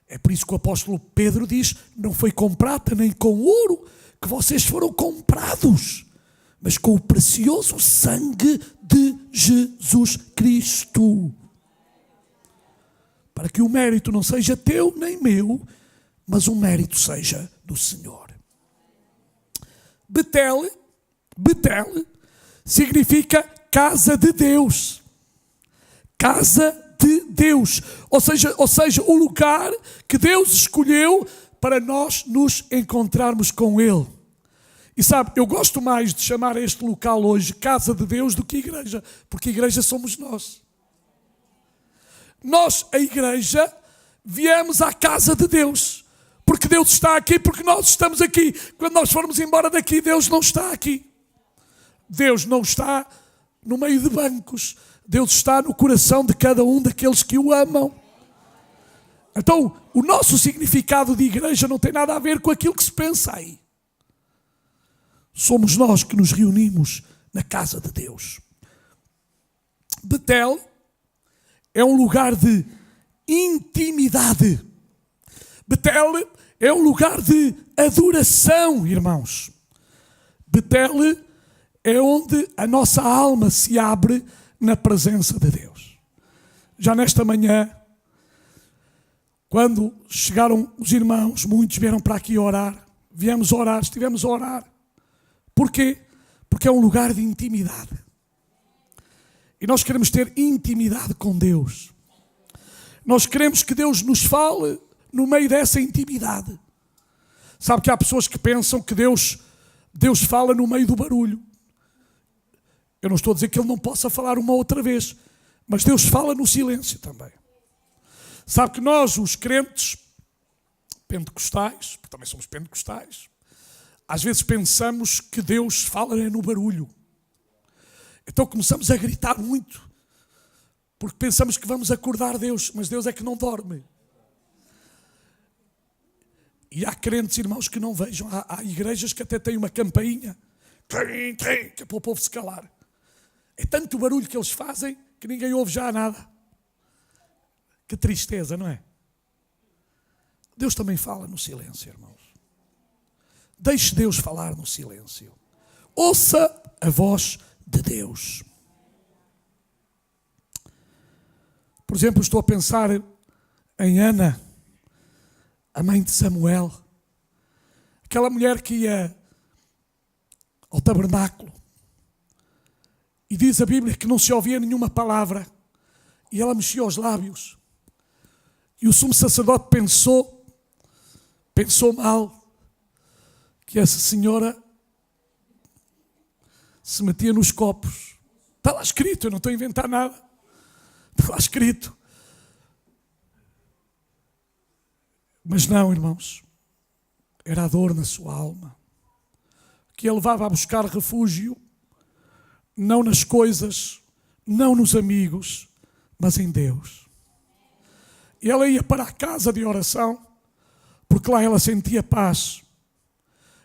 É por isso que o apóstolo Pedro diz, não foi com prata nem com ouro que vocês foram comprados, mas com o precioso sangue de Jesus Cristo. Para que o mérito não seja teu nem meu, mas o mérito seja do Senhor. Betel significa casa de Deus. Casa de Deus. Ou seja, o lugar que Deus escolheu para nós nos encontrarmos com Ele. E sabe, eu gosto mais de chamar este local hoje casa de Deus do que igreja, porque igreja somos nós. Nós, a igreja, viemos à casa de Deus, porque Deus está aqui, porque nós estamos aqui. Quando nós formos embora daqui, Deus não está aqui. Deus não está no meio de bancos. Deus está no coração de cada um daqueles que o amam. Então, o nosso significado de igreja não tem nada a ver com aquilo que se pensa aí. Somos nós que nos reunimos na casa de Deus. Betel é um lugar de intimidade. Betel é um lugar de adoração, irmãos. Betel é onde a nossa alma se abre na presença de Deus. Já nesta manhã, quando chegaram os irmãos, muitos vieram para aqui orar. Viemos orar, estivemos a orar. Porquê? Porque é um lugar de intimidade. E nós queremos ter intimidade com Deus. Nós queremos que Deus nos fale no meio dessa intimidade. Sabe que há pessoas que pensam que Deus fala no meio do barulho. Eu não estou a dizer que Ele não possa falar uma outra vez, mas Deus fala no silêncio também. Sabe que nós, os crentes pentecostais, porque também somos pentecostais, às vezes pensamos que Deus fala no barulho. Então começamos a gritar muito, porque pensamos que vamos acordar Deus, mas Deus é que não dorme. E há crentes, irmãos, que não vejam. Há igrejas que até têm uma campainha, que é para o povo se calar. É tanto barulho que eles fazem que ninguém ouve já nada. Que tristeza, não é? Deus também fala no silêncio, irmãos. Deixe Deus falar no silêncio. Ouça a voz de Deus. Por exemplo, estou a pensar em Ana, a mãe de Samuel. Aquela mulher que ia ao tabernáculo. E diz a Bíblia que não se ouvia nenhuma palavra. E ela mexia os lábios. E o sumo sacerdote pensou mal, que essa senhora se metia nos copos. Está lá escrito, eu não estou a inventar nada. Está lá escrito. Mas não, irmãos, era a dor na sua alma que a levava a buscar refúgio, não nas coisas, não nos amigos, mas em Deus. E ela ia para a casa de oração, porque lá ela sentia paz.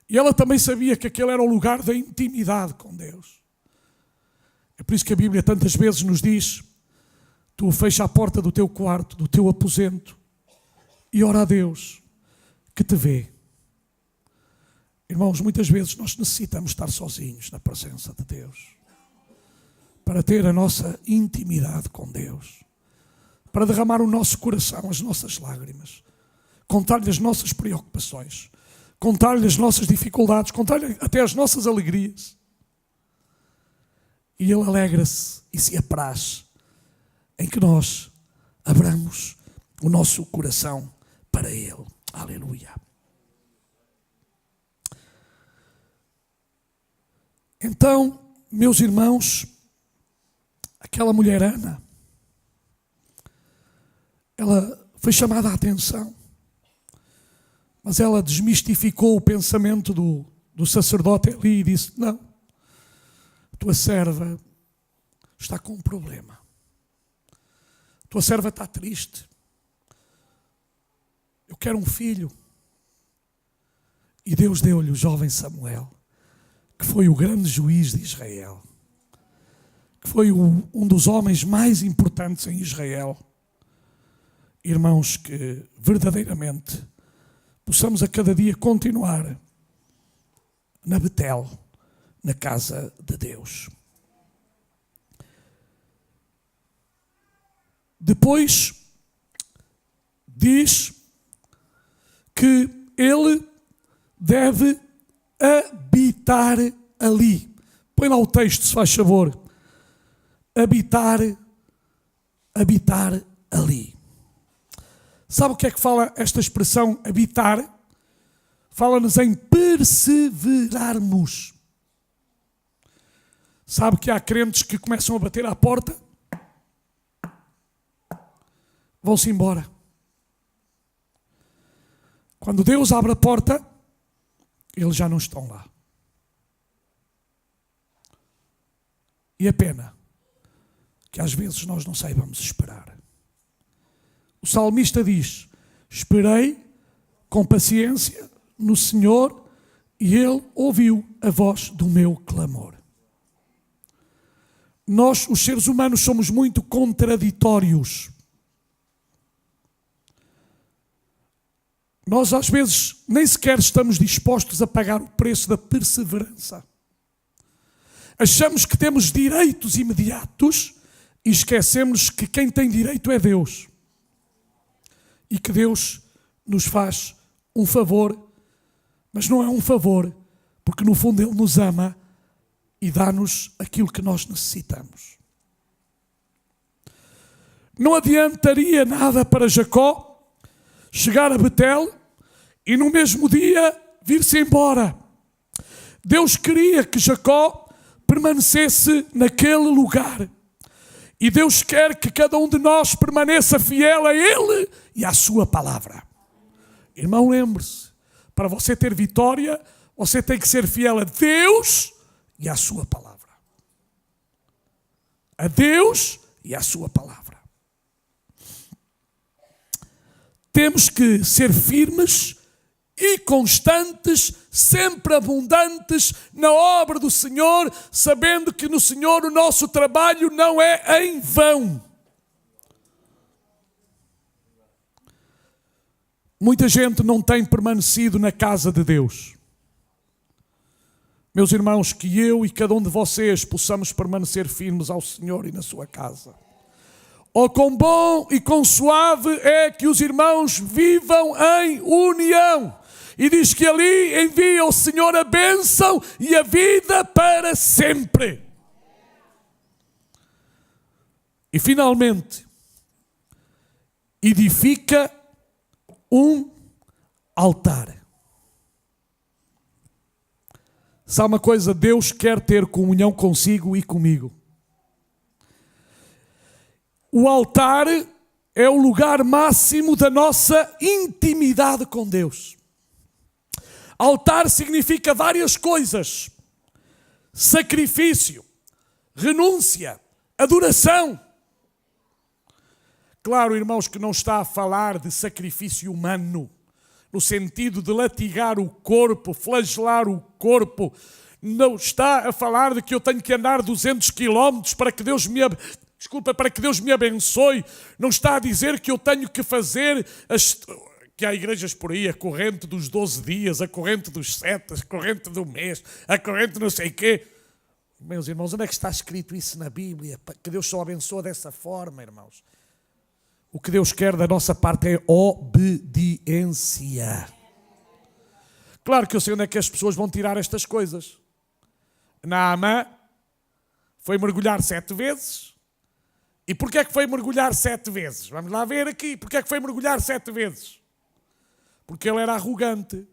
E ela também sabia que aquele era o lugar da intimidade com Deus. É por isso que a Bíblia tantas vezes nos diz: tu fecha a porta do teu quarto, do teu aposento, e ora a Deus que te vê. Irmãos, muitas vezes nós necessitamos estar sozinhos na presença de Deus, para ter a nossa intimidade com Deus, para derramar o nosso coração, as nossas lágrimas, contar-lhe as nossas preocupações, contar-lhe as nossas dificuldades, contar-lhe até as nossas alegrias. E Ele alegra-se e se apraz em que nós abramos o nosso coração para Ele. Aleluia. Então, meus irmãos, aquela mulher Ana, ela foi chamada a atenção, mas ela desmistificou o pensamento do sacerdote ali e disse: não, a tua serva está com um problema, a tua serva está triste, eu quero um filho. E Deus deu-lhe o jovem Samuel, que foi o grande juiz de Israel, que foi um dos homens mais importantes em Israel. Irmãos, que verdadeiramente possamos a cada dia continuar na Betel, na casa de Deus. Depois diz que ele deve habitar ali. Põe lá o texto, se faz favor. Habitar ali. Sabe o que é que fala esta expressão habitar? Fala-nos em perseverarmos. Sabe que há crentes que começam a bater à porta, vão-se embora. Quando Deus abre a porta, eles já não estão lá. E é pena que às vezes nós não saibamos esperar. O salmista diz: esperei com paciência no Senhor e Ele ouviu a voz do meu clamor. Nós, os seres humanos, somos muito contraditórios. Nós às vezes nem sequer estamos dispostos a pagar o preço da perseverança. Achamos que temos direitos imediatos e esquecemos que quem tem direito é Deus. E que Deus nos faz um favor, mas não é um favor, porque no fundo Ele nos ama e dá-nos aquilo que nós necessitamos. Não adiantaria nada para Jacó chegar a Betel e no mesmo dia vir-se embora. Deus queria que Jacó permanecesse naquele lugar. E Deus quer que cada um de nós permaneça fiel a Ele e à sua palavra. Irmão, lembre-se, para você ter vitória, você tem que ser fiel a Deus e à sua palavra. A Deus e à sua palavra. Temos que ser firmes e constantes, sempre abundantes na obra do Senhor, sabendo que no Senhor o nosso trabalho não é em vão. Muita gente não tem permanecido na casa de Deus. Meus irmãos, que eu e cada um de vocês possamos permanecer firmes ao Senhor e na sua casa. Oh, quão bom e quão suave é que os irmãos vivam em união. E diz que ali envia o Senhor a bênção e a vida para sempre. E finalmente, edifica um altar. Sabe uma coisa? Deus quer ter comunhão consigo e comigo. O altar é o lugar máximo da nossa intimidade com Deus. Altar significa várias coisas: sacrifício, renúncia, adoração. Claro, irmãos, que não está a falar de sacrifício humano, no sentido de latigar o corpo, flagelar o corpo. Não está a falar de que eu tenho que andar 200 quilómetros para que Deus me abençoe. Não está a dizer que eu tenho que fazer que há igrejas por aí, a corrente dos 12 dias, a corrente dos 7, a corrente do mês, a corrente não sei o quê. Meus irmãos, onde é que está escrito isso na Bíblia? Que Deus só abençoa dessa forma, irmãos. O que Deus quer da nossa parte é obediência. Claro que eu sei onde é que as pessoas vão tirar estas coisas. Naamã foi mergulhar 7 vezes. E porquê é que foi mergulhar 7 vezes? Vamos lá ver aqui. Porquê é que foi mergulhar 7 vezes? Porque ele era arrogante.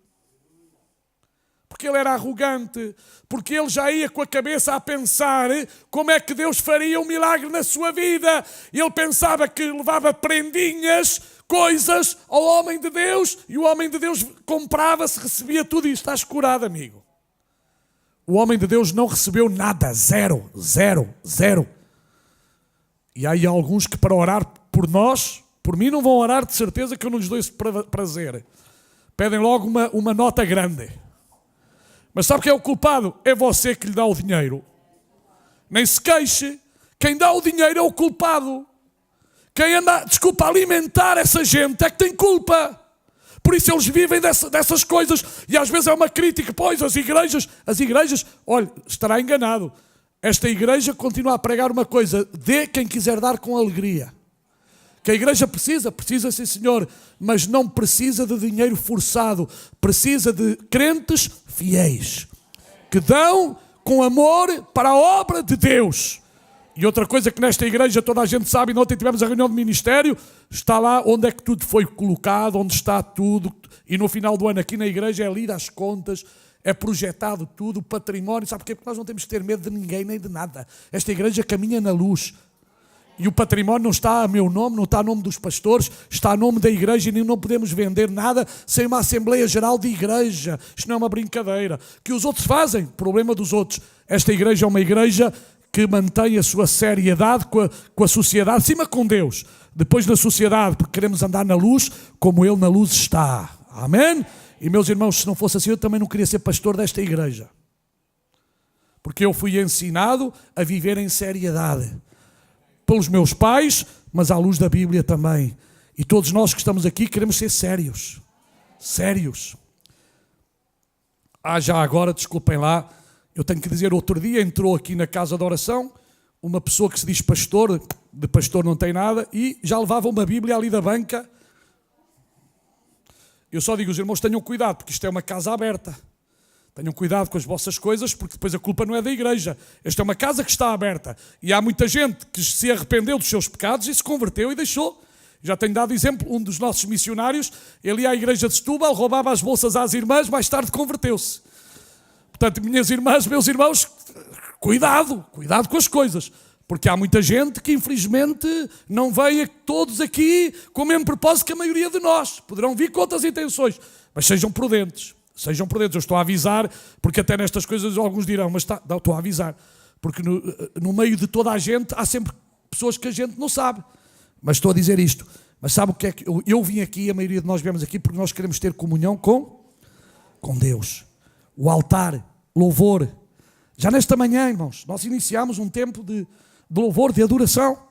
Porque ele já ia com a cabeça a pensar como é que Deus faria um milagre na sua vida. Ele pensava que levava prendinhas, coisas ao homem de Deus, e o homem de Deus comprava-se, recebia tudo, e estás curado, amigo. O homem de Deus não recebeu nada, zero. E há aí alguns que para orar por nós, por mim não vão orar, de certeza que eu não lhes dou esse prazer. Pedem logo uma nota grande. Mas sabe quem é o culpado? É você que lhe dá o dinheiro. Nem se queixe. Quem dá o dinheiro é o culpado. Quem anda, a alimentar essa gente é que tem culpa. Por isso eles vivem dessas coisas. E às vezes é uma crítica. Pois, as igrejas, olha, estará enganado. Esta igreja continua a pregar uma coisa: dê quem quiser dar com alegria. Que a igreja precisa sim senhor, mas não precisa de dinheiro forçado, precisa de crentes fiéis, que dão com amor para a obra de Deus. E outra coisa que nesta igreja toda a gente sabe, e ontem tivemos a reunião de ministério, está lá onde é que tudo foi colocado, onde está tudo, e no final do ano aqui na igreja é lido as contas, é projetado tudo, o património, sabe porquê? Porque nós não temos que ter medo de ninguém nem de nada. Esta igreja caminha na luz. E o património não está a meu nome, não está a nome dos pastores, está a nome da igreja, e não podemos vender nada sem uma Assembleia Geral de Igreja. Isto não é uma brincadeira. Que os outros fazem, problema dos outros. Esta igreja é uma igreja que mantém a sua seriedade com a sociedade, acima com Deus. Depois na sociedade, porque queremos andar na luz, como Ele na luz está. Amém? E meus irmãos, se não fosse assim, eu também não queria ser pastor desta igreja. Porque eu fui ensinado a viver em seriedade. Pelos meus pais, mas à luz da Bíblia também. E todos nós que estamos aqui queremos ser sérios. Já agora, desculpem lá, eu tenho que dizer, outro dia entrou aqui na casa de oração uma pessoa que se diz pastor, de pastor não tem nada, e já levava uma Bíblia ali da banca. Eu só digo, os irmãos, tenham cuidado, porque isto é uma casa aberta. Tenham cuidado com as vossas coisas, porque depois a culpa não é da igreja. Esta é uma casa que está aberta. E há muita gente que se arrependeu dos seus pecados e se converteu e deixou. Já tenho dado exemplo, um dos nossos missionários, ele ia à igreja de Setúbal, roubava as bolsas às irmãs, mais tarde converteu-se. Portanto, minhas irmãs, meus irmãos, cuidado com as coisas. Porque há muita gente que infelizmente não veio todos aqui com o mesmo propósito que a maioria de nós. Poderão vir com outras intenções, mas sejam prudentes. Eu estou a avisar, porque até nestas coisas alguns dirão, mas estou a avisar, porque no meio de toda a gente há sempre pessoas que a gente não sabe, mas estou a dizer isto. Mas sabe o que é que eu vim aqui, a maioria de nós viemos aqui porque nós queremos ter comunhão com Deus. O altar, louvor. Já nesta manhã, irmãos, nós iniciámos um tempo de louvor, de adoração,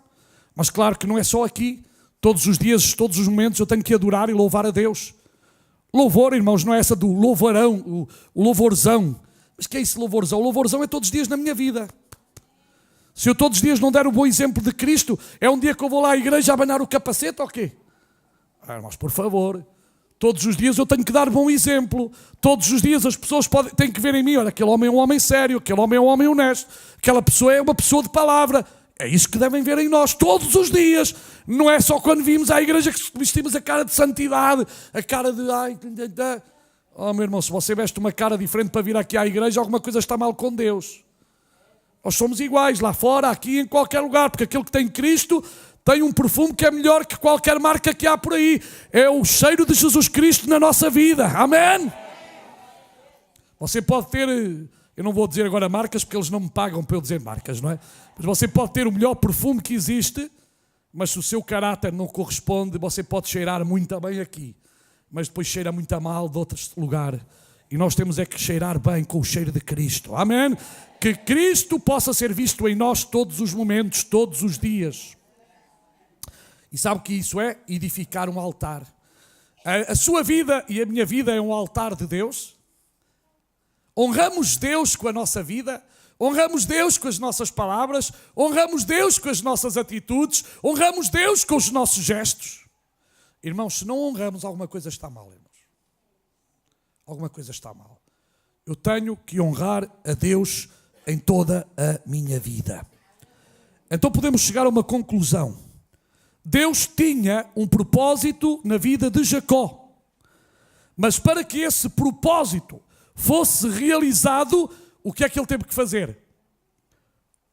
mas claro que não é só aqui, todos os dias, todos os momentos eu tenho que adorar e louvar a Deus. Louvor, irmãos, não é essa do louvarão, o louvorzão. Mas que é esse louvorzão? O louvorzão é todos os dias na minha vida. Se eu todos os dias não der o bom exemplo de Cristo, é um dia que eu vou lá à igreja a abanar o capacete ou quê? Irmãos, por favor. Todos os dias eu tenho que dar bom exemplo. Todos os dias as pessoas têm que ver em mim, olha, aquele homem é um homem sério, aquele homem é um homem honesto, aquela pessoa é uma pessoa de palavra. É isso que devem ver em nós, todos os dias. Não é só quando vimos à igreja que vestimos a cara de santidade, a cara de... Oh, meu irmão, se você veste uma cara diferente para vir aqui à igreja, alguma coisa está mal com Deus. Nós somos iguais, lá fora, aqui, em qualquer lugar, porque aquele que tem Cristo tem um perfume que é melhor que qualquer marca que há por aí. É o cheiro de Jesus Cristo na nossa vida. Amém? Você pode ter, eu não vou dizer agora marcas, porque eles não me pagam para eu dizer marcas, não é? Mas você pode ter o melhor perfume que existe, mas se o seu caráter não corresponde, você pode cheirar muito bem aqui, mas depois cheira muito mal de outro lugar. E nós temos é que cheirar bem com o cheiro de Cristo. Amém? Que Cristo possa ser visto em nós todos os momentos, todos os dias. E sabe o que isso é? Edificar um altar. A sua vida e a minha vida é um altar de Deus. Honramos Deus com a nossa vida, honramos Deus com as nossas palavras, honramos Deus com as nossas atitudes, honramos Deus com os nossos gestos. Irmãos, se não honramos, alguma coisa está mal, irmãos. Alguma coisa está mal. Eu tenho que honrar a Deus em toda a minha vida. Então podemos chegar a uma conclusão. Deus tinha um propósito na vida de Jacó. Mas para que esse propósito fosse realizado, o que é que ele teve que fazer?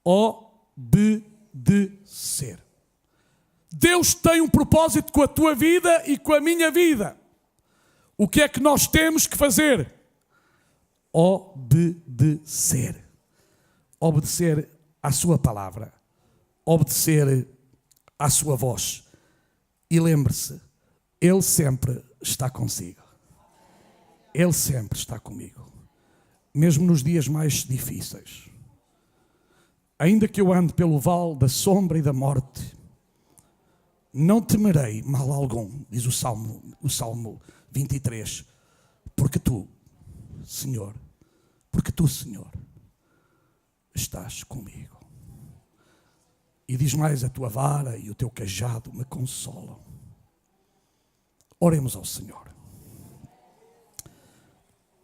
Obedecer. Deus tem um propósito com a tua vida e com a minha vida. O que é que nós temos que fazer? Obedecer. Obedecer à sua palavra. Obedecer à sua voz. E lembre-se, Ele sempre está consigo. Ele sempre está comigo. Mesmo nos dias mais difíceis. Ainda que eu ande pelo vale da sombra e da morte, não temerei mal algum, diz o Salmo 23, porque tu, Senhor, estás comigo. E diz mais, a tua vara e o teu cajado me consolam. Oremos ao Senhor.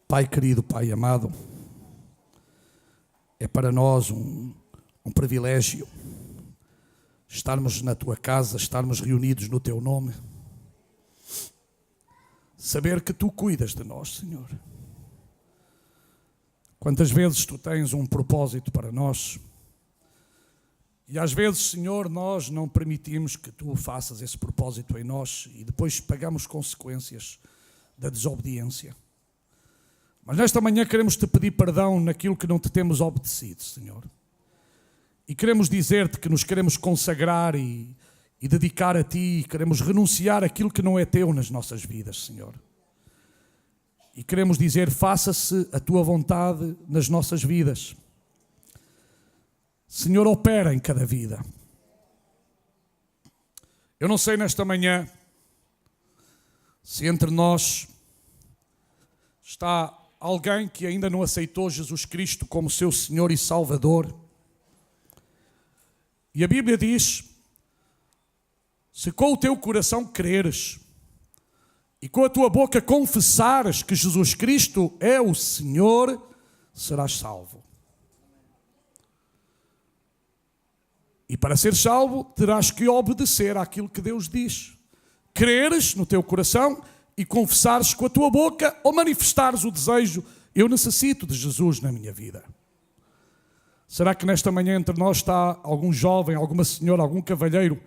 Pai querido, Pai amado, é para nós um privilégio estarmos na tua casa, estarmos reunidos no teu nome, saber que tu cuidas de nós, Senhor. Quantas vezes tu tens um propósito para nós e às vezes, Senhor, nós não permitimos que tu faças esse propósito em nós e depois pagamos consequências da desobediência. Mas nesta manhã queremos te pedir perdão naquilo que não te temos obedecido, Senhor. E queremos dizer-te que nos queremos consagrar e dedicar a ti, e queremos renunciar àquilo que não é teu nas nossas vidas, Senhor. E queremos dizer, faça-se a tua vontade nas nossas vidas. Senhor, opera em cada vida. Eu não sei nesta manhã se entre nós está alguém que ainda não aceitou Jesus Cristo como seu Senhor e Salvador. E a Bíblia diz, se com o teu coração creres e com a tua boca confessares que Jesus Cristo é o Senhor, serás salvo. E para ser salvo, terás que obedecer àquilo que Deus diz. Creres no teu coração e confessares com a tua boca ou manifestares o desejo, eu necessito de Jesus na minha vida. Será que nesta manhã entre nós está algum jovem, alguma senhora, algum cavalheiro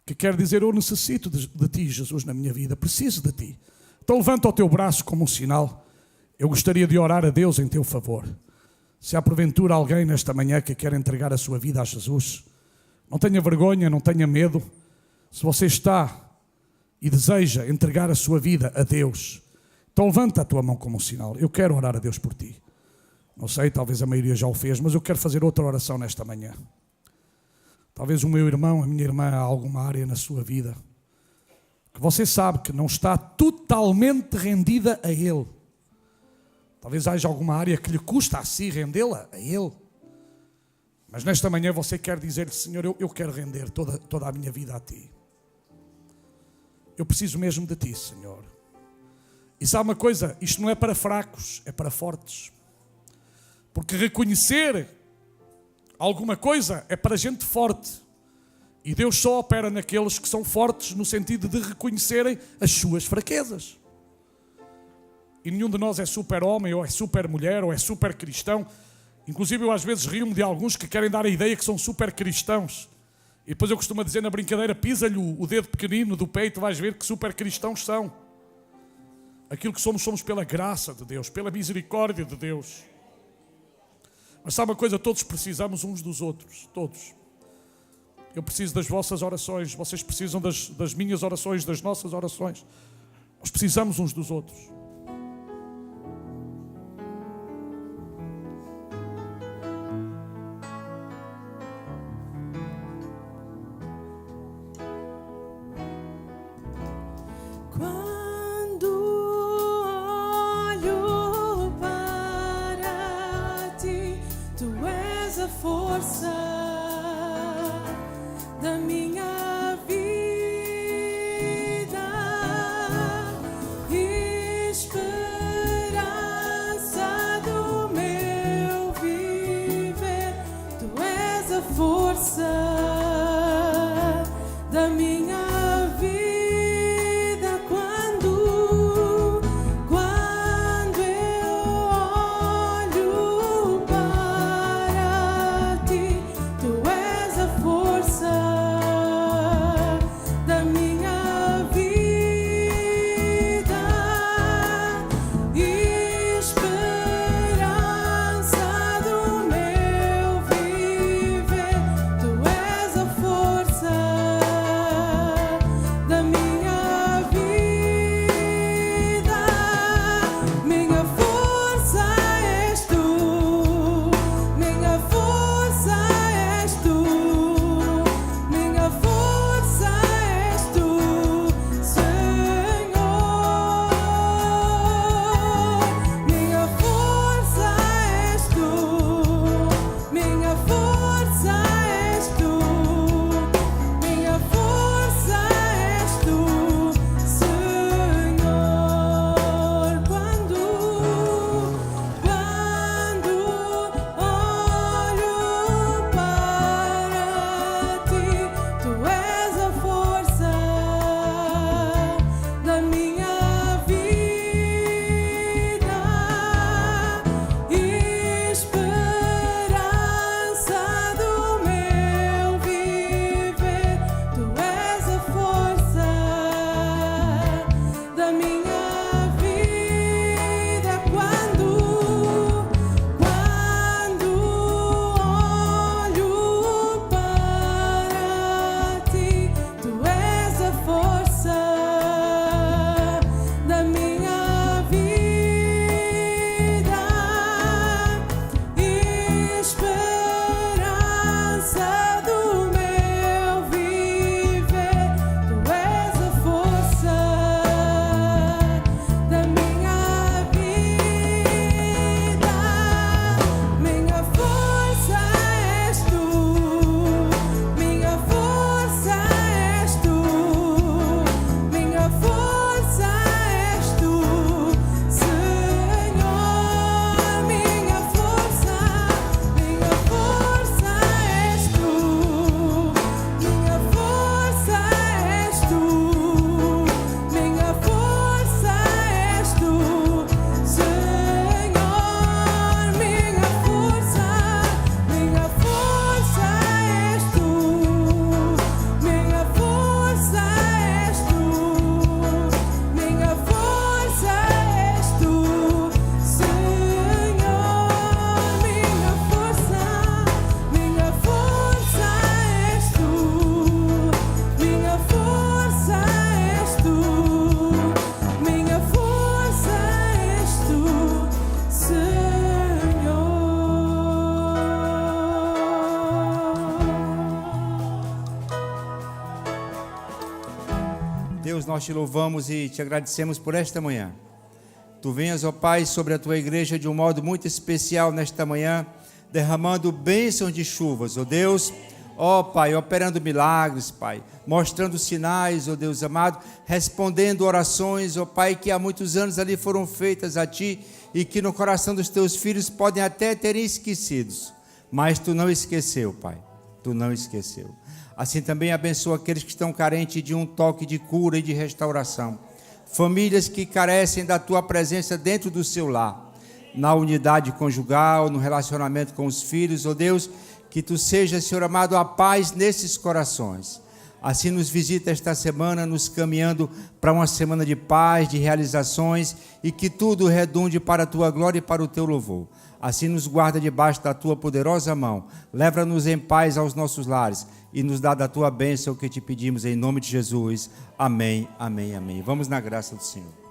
que quer dizer, eu necessito de ti, Jesus, na minha vida, preciso de ti. Então levanta o teu braço como um sinal. Eu gostaria de orar a Deus em teu favor. Se há porventura alguém nesta manhã que quer entregar a sua vida a Jesus, não tenha vergonha, não tenha medo. Se você está e deseja entregar a sua vida a Deus, então levanta a tua mão como um sinal. Eu quero orar a Deus por ti. Não sei, talvez a maioria já o fez, mas eu quero fazer outra oração nesta manhã. Talvez o meu irmão, a minha irmã, há alguma área na sua vida que você sabe que não está totalmente rendida a Ele. Talvez haja alguma área que lhe custa a si rendê-la a Ele. Mas nesta manhã você quer dizer-lhe, Senhor, eu quero render toda a minha vida a Ti. Eu preciso mesmo de Ti, Senhor. E sabe uma coisa? Isto não é para fracos, é para fortes. Porque reconhecer alguma coisa é para gente forte. E Deus só opera naqueles que são fortes no sentido de reconhecerem as suas fraquezas. E nenhum de nós é super homem, ou é super mulher, ou é super cristão. Inclusive eu às vezes rio-me de alguns que querem dar a ideia que são super cristãos. E depois eu costumo dizer na brincadeira, pisa-lhe o dedo pequenino do peito, vais ver que super cristãos são. Aquilo que somos pela graça de Deus, pela misericórdia de Deus. Mas sabe uma coisa, todos precisamos uns dos outros, todos. Eu preciso das vossas orações, vocês precisam das minhas orações, das nossas orações. Nós precisamos uns dos outros. Quando olho para ti, tu és a força da minha vida, esperança do meu viver. Tu és a força da minha vida. Quando eu olho para ti, tu és a força da minha vida, esperança do meu viver. Tu és a força da minha vida. Minha força és tu, minha força és tu, minha força és tu, Senhor. Minha força és tu, minha força és tu, minha força és tu, Senhor. Quando olho para ti, tu és a força da minha vida, esperança do meu viver. Tu és a força da minha vida. Quando olho para ti, tu és a força da minha vida, esperança do meu viver. Tu és a força da minha vida. Minha força és tu, minha força és tu, minha força és tu, Senhor. Minha força és tu, minha força és tu, minha força és tu, Senhor. Minha força és tu, minha força és tu, minha força és tu, Senhor. Minha força és tu, minha força és tu, minha força és tu, Senhor. Deus, nós te louvamos e te agradecemos por esta manhã. Tu venhas, ó Pai, sobre a tua igreja de um modo muito especial nesta manhã, derramando bênçãos de chuvas, ó Deus. Ó Pai, operando milagres, Pai, mostrando sinais, ó Deus amado, respondendo orações, ó Pai, que há muitos anos ali foram feitas a Ti e que no coração dos Teus filhos podem até terem esquecidos, mas Tu não esqueceu, Pai, Tu não esqueceu. Assim também abençoa aqueles que estão carentes de um toque de cura e de restauração. famílias que carecem da tua presença dentro do seu lar, na unidade conjugal, no relacionamento com os filhos, ó Deus, que tu sejas, Senhor amado, a paz nesses corações. Assim nos visita esta semana, nos caminhando para uma semana de paz, de realizações, e que tudo redunde para a tua glória e para o teu louvor. Assim nos guarda debaixo da tua poderosa mão, leva-nos em paz aos nossos lares e nos dá da tua bênção que te pedimos em nome de Jesus. Amém, amém, amém. Vamos na graça do Senhor.